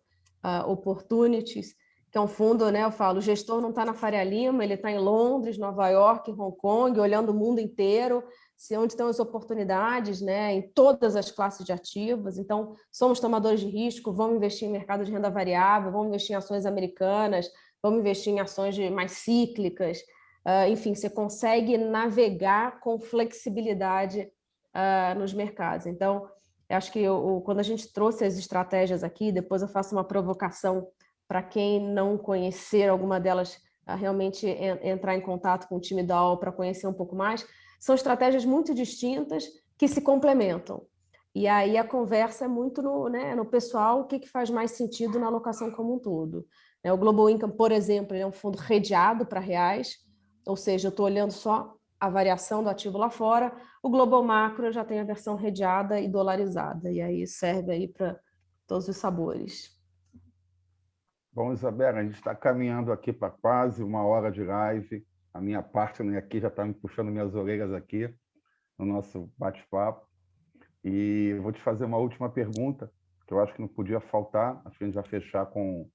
B: Opportunities, que é um fundo, né, eu falo, o gestor não está na Faria Lima, ele está em Londres, Nova York, Hong Kong, olhando o mundo inteiro, onde estão as oportunidades, né, em todas as classes de ativos. Então, somos tomadores de risco, vamos investir em mercado de renda variável, vamos investir em ações americanas, vamos investir em ações mais cíclicas. Enfim, você consegue navegar com flexibilidade nos mercados. Então, eu acho que quando a gente trouxe as estratégias aqui, depois eu faço uma provocação para quem não conhecer alguma delas, realmente entrar em contato com o time da AOL para conhecer um pouco mais. São estratégias muito distintas que se complementam. E aí a conversa é muito no pessoal, o que faz mais sentido na alocação como um todo. O Global Income, por exemplo, ele é um fundo redeado para reais, ou seja, eu estou olhando só a variação do ativo lá fora. O Global Macro já tem a versão redeada e dolarizada, e aí serve aí para todos os sabores.
C: Bom, Isabela, a gente está caminhando aqui para quase 1 hora de live. A minha partner aqui já está me puxando minhas orelhas aqui no nosso bate-papo. E vou te fazer uma última pergunta, que eu acho que não podia faltar. Acho que a gente vai fechar com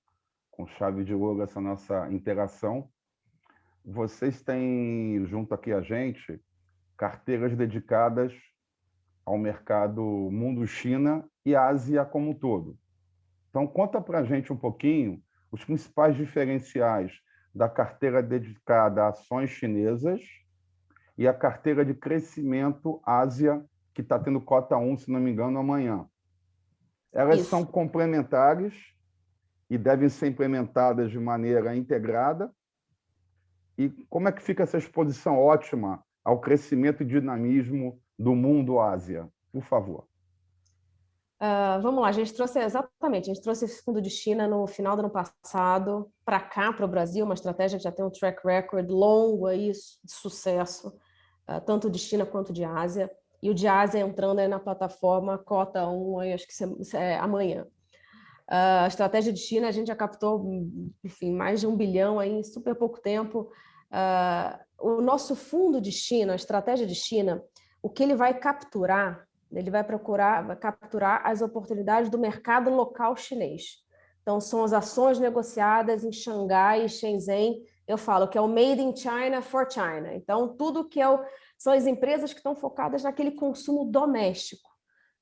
C: chave de ouro essa nossa interação. Vocês têm, junto aqui a gente, carteiras dedicadas ao mercado mundo-China e Ásia como um todo. Então, conta para a gente um pouquinho os principais diferenciais da carteira dedicada a ações chinesas e a carteira de crescimento Ásia, que está tendo cota 1, se não me engano, amanhã. Elas são complementares e devem ser implementadas de maneira integrada. E como é que fica essa exposição ótima ao crescimento e dinamismo do mundo Ásia? Por favor.
B: Vamos lá, a gente trouxe esse fundo de China no final do ano passado para cá, para o Brasil, uma estratégia que já tem um track record longo aí de sucesso, tanto de China quanto de Ásia, e o de Ásia entrando aí na plataforma cota 1, aí acho que é amanhã. A estratégia de China, a gente já captou, enfim, mais de 1 bilhão aí em super pouco tempo. O nosso fundo de China, a estratégia de China, o que ele vai capturar, ele vai capturar as oportunidades do mercado local chinês. Então, são as ações negociadas em Xangai e Shenzhen. Eu falo que é o Made in China for China. Então, tudo que são as empresas que estão focadas naquele consumo doméstico,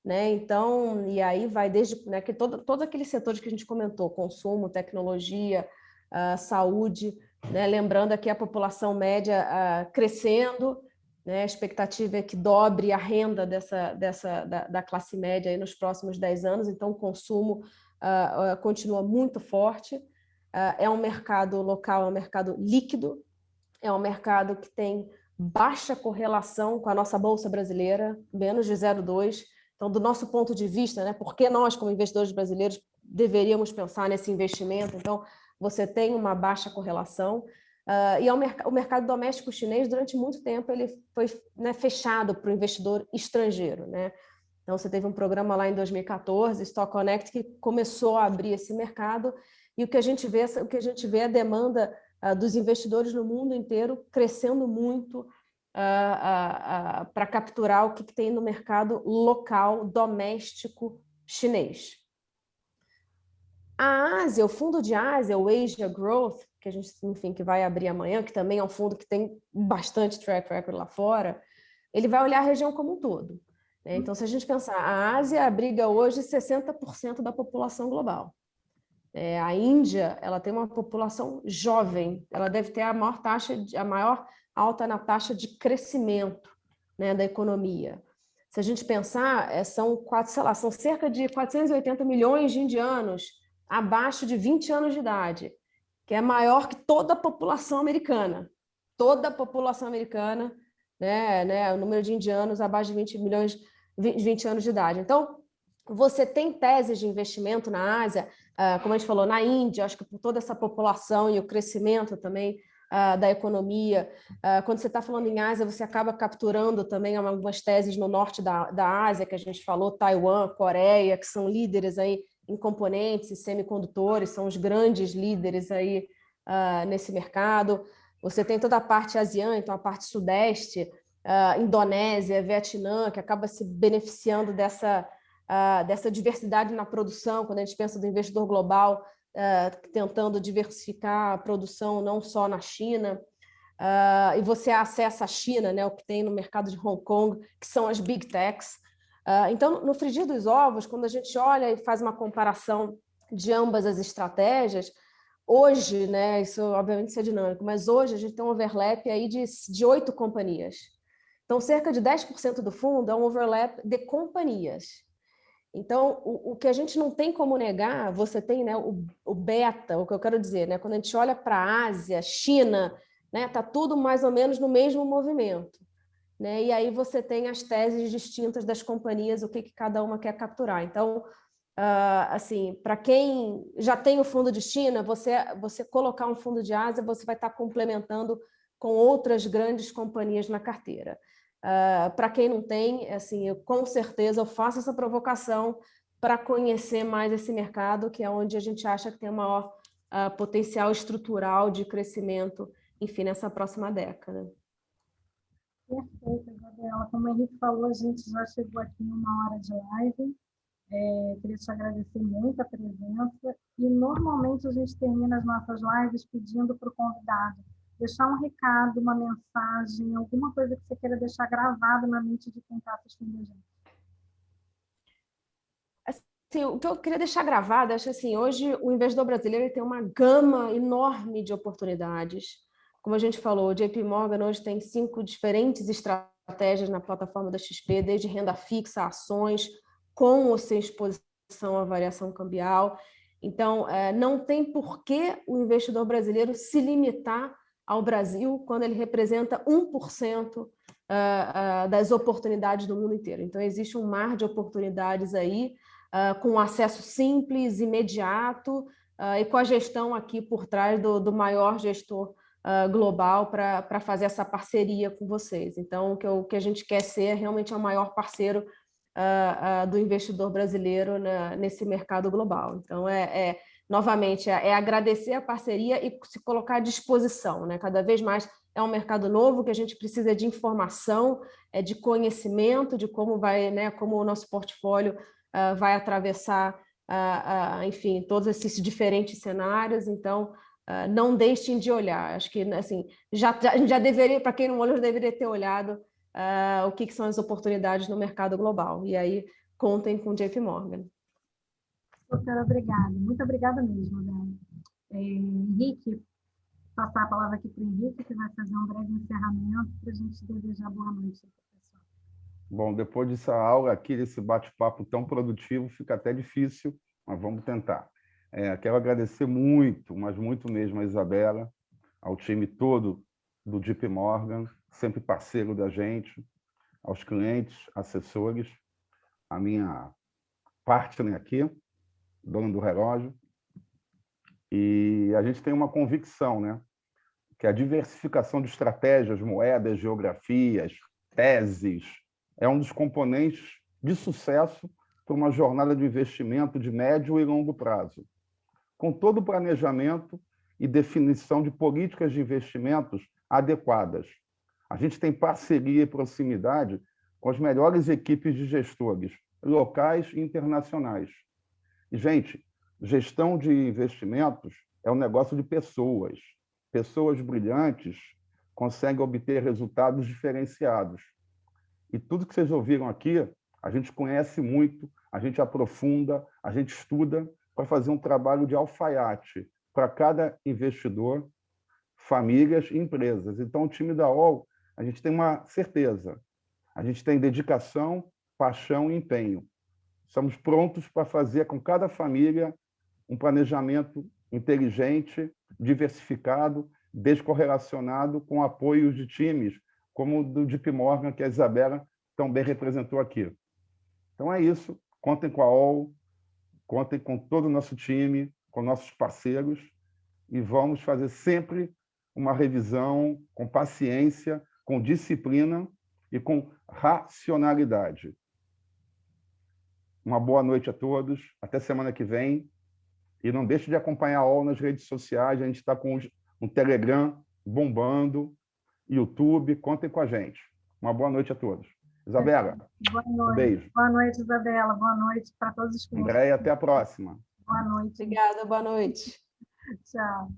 B: né? Então, e aí vai desde, né, que todos aqueles setores que a gente comentou, consumo, tecnologia, saúde, né? Lembrando aqui a população média crescendo, né? A expectativa é que dobre a renda da classe média aí nos próximos 10 anos, então o consumo continua muito forte. É um mercado local, é um mercado líquido, é um mercado que tem baixa correlação com a nossa Bolsa brasileira, menos de 0,2. Então, do nosso ponto de vista, né, por que nós, como investidores brasileiros, deveríamos pensar nesse investimento? Então, você tem uma baixa correlação. E o mercado doméstico chinês, durante muito tempo, ele foi, né, fechado para o investidor estrangeiro, né? Então, você teve um programa lá em 2014, Stock Connect, que começou a abrir esse mercado, e o que a gente vê é a demanda dos investidores no mundo inteiro crescendo muito para capturar o que tem no mercado local, doméstico chinês. A Ásia, o fundo de Ásia, o Asia Growth, que a gente, enfim, que vai abrir amanhã, que também é um fundo que tem bastante track record lá fora, ele vai olhar a região como um todo, né? Então, se a gente pensar, a Ásia abriga hoje 60% da população global. A Índia, ela tem uma população jovem, ela deve ter a maior alta na taxa de crescimento, né, da economia. Se a gente pensar, são cerca de 480 milhões de indianos abaixo de 20 anos de idade, que é maior que toda a população americana. Toda a população americana, né, o número de indianos abaixo de 20 anos de idade. Então, você tem teses de investimento na Ásia, como a gente falou, na Índia, acho que por toda essa população e o crescimento também da economia. Quando você está falando em Ásia, você acaba capturando também algumas teses no norte da Ásia, que a gente falou, Taiwan, Coreia, que são líderes aí em componentes e semicondutores, são os grandes líderes aí nesse mercado. Você tem toda a parte asiâtica, então a parte sudeste, Indonésia, Vietnã, que acaba se beneficiando dessa diversidade na produção, quando a gente pensa do investidor global, tentando diversificar a produção não só na China, e você acessa a China, né, o que tem no mercado de Hong Kong, que são as Big Techs. Então, no frigir dos ovos, quando a gente olha e faz uma comparação de ambas as estratégias, hoje, né, isso obviamente é dinâmico, mas hoje a gente tem um overlap aí de 8 companhias. Então, cerca de 10% do fundo é um overlap de companhias. Então, o que a gente não tem como negar, você tem, né, o beta, o que eu quero dizer, né, quando a gente olha para a Ásia, China, né, tá tudo mais ou menos no mesmo movimento, né, e aí você tem as teses distintas das companhias, o que cada uma quer capturar. Então, assim, para quem já tem o fundo de China, você colocar um fundo de Ásia, você vai estar complementando com outras grandes companhias na carteira. Para quem não tem, assim, com certeza eu faço essa provocação para conhecer mais esse mercado, que é onde a gente acha que tem o maior potencial estrutural de crescimento, enfim, nessa próxima década.
A: Perfeito, Isabela. Como o Henrique falou, a gente já chegou aqui em 1 hora de live. Queria te agradecer muito a presença. E normalmente a gente termina as nossas lives pedindo para o convidado deixar um recado, uma mensagem, alguma coisa que você queira deixar gravado na mente de quem está assistindo a gente.
B: Assim, o que eu queria deixar gravado, acho assim, hoje o investidor brasileiro tem uma gama enorme de oportunidades. Como a gente falou, o JP Morgan hoje tem 5 diferentes estratégias na plataforma da XP, desde renda fixa, ações, com ou sem exposição à variação cambial. Então, não tem por que o investidor brasileiro se limitar ao Brasil quando ele representa 1% das oportunidades do mundo inteiro. Então, existe um mar de oportunidades aí, com acesso simples, imediato, e com a gestão aqui por trás do maior gestor global para fazer essa parceria com vocês. Então, o que a gente quer ser realmente é o maior parceiro do investidor brasileiro nesse mercado global. Então, novamente, agradecer a parceria e se colocar à disposição, né? Cada vez mais é um mercado novo que a gente precisa de informação, de conhecimento, de como vai, né, como o nosso portfólio vai atravessar, enfim, todos esses diferentes cenários. Então, não deixem de olhar. Acho que, assim, já deveria, para quem não olhou, já deveria ter olhado o que são as oportunidades no mercado global. E aí, contem com o JP Morgan.
A: Super obrigada. Muito obrigada mesmo, Dani. Henrique, passar a palavra aqui para o Henrique, que vai fazer um breve encerramento para a gente desejar boa noite para o pessoal.
C: Bom, depois dessa aula aqui, desse bate-papo tão produtivo, fica até difícil, mas vamos tentar. Quero agradecer muito, mas muito mesmo a Isabela, ao time todo do JP Morgan, sempre parceiro da gente, aos clientes, assessores, a minha partner aqui, dona do relógio. E a gente tem uma convicção, né? Que a diversificação de estratégias, moedas, geografias, teses, é um dos componentes de sucesso para uma jornada de investimento de médio e longo prazo. Com todo o planejamento e definição de políticas de investimentos adequadas. A gente tem parceria e proximidade com as melhores equipes de gestores, locais e internacionais. E, gente, gestão de investimentos é um negócio de pessoas. Pessoas brilhantes conseguem obter resultados diferenciados. E tudo que vocês ouviram aqui, a gente conhece muito, a gente aprofunda, a gente estuda para fazer um trabalho de alfaiate para cada investidor, famílias e empresas. Então, o time da OL, a gente tem uma certeza. A gente tem dedicação, paixão e empenho. Estamos prontos para fazer com cada família um planejamento inteligente, diversificado, descorrelacionado, com apoios de times, como o do JP Morgan, que a Isabela tão bem representou aqui. Então é isso. Contem com a OL, contem com todo o nosso time, com nossos parceiros, e vamos fazer sempre uma revisão com paciência, com disciplina e com racionalidade. Uma boa noite a todos. Até semana que vem. E não deixe de acompanhar a OL nas redes sociais. A gente está com um Telegram bombando, YouTube. Contem com a gente. Uma boa noite a todos. Isabela,
A: boa noite.
C: Um beijo.
A: Boa noite, Isabela. Boa noite para todos os clientes.
C: Andréia, até a próxima.
A: Boa noite.
B: Obrigada, boa noite.
A: Tchau.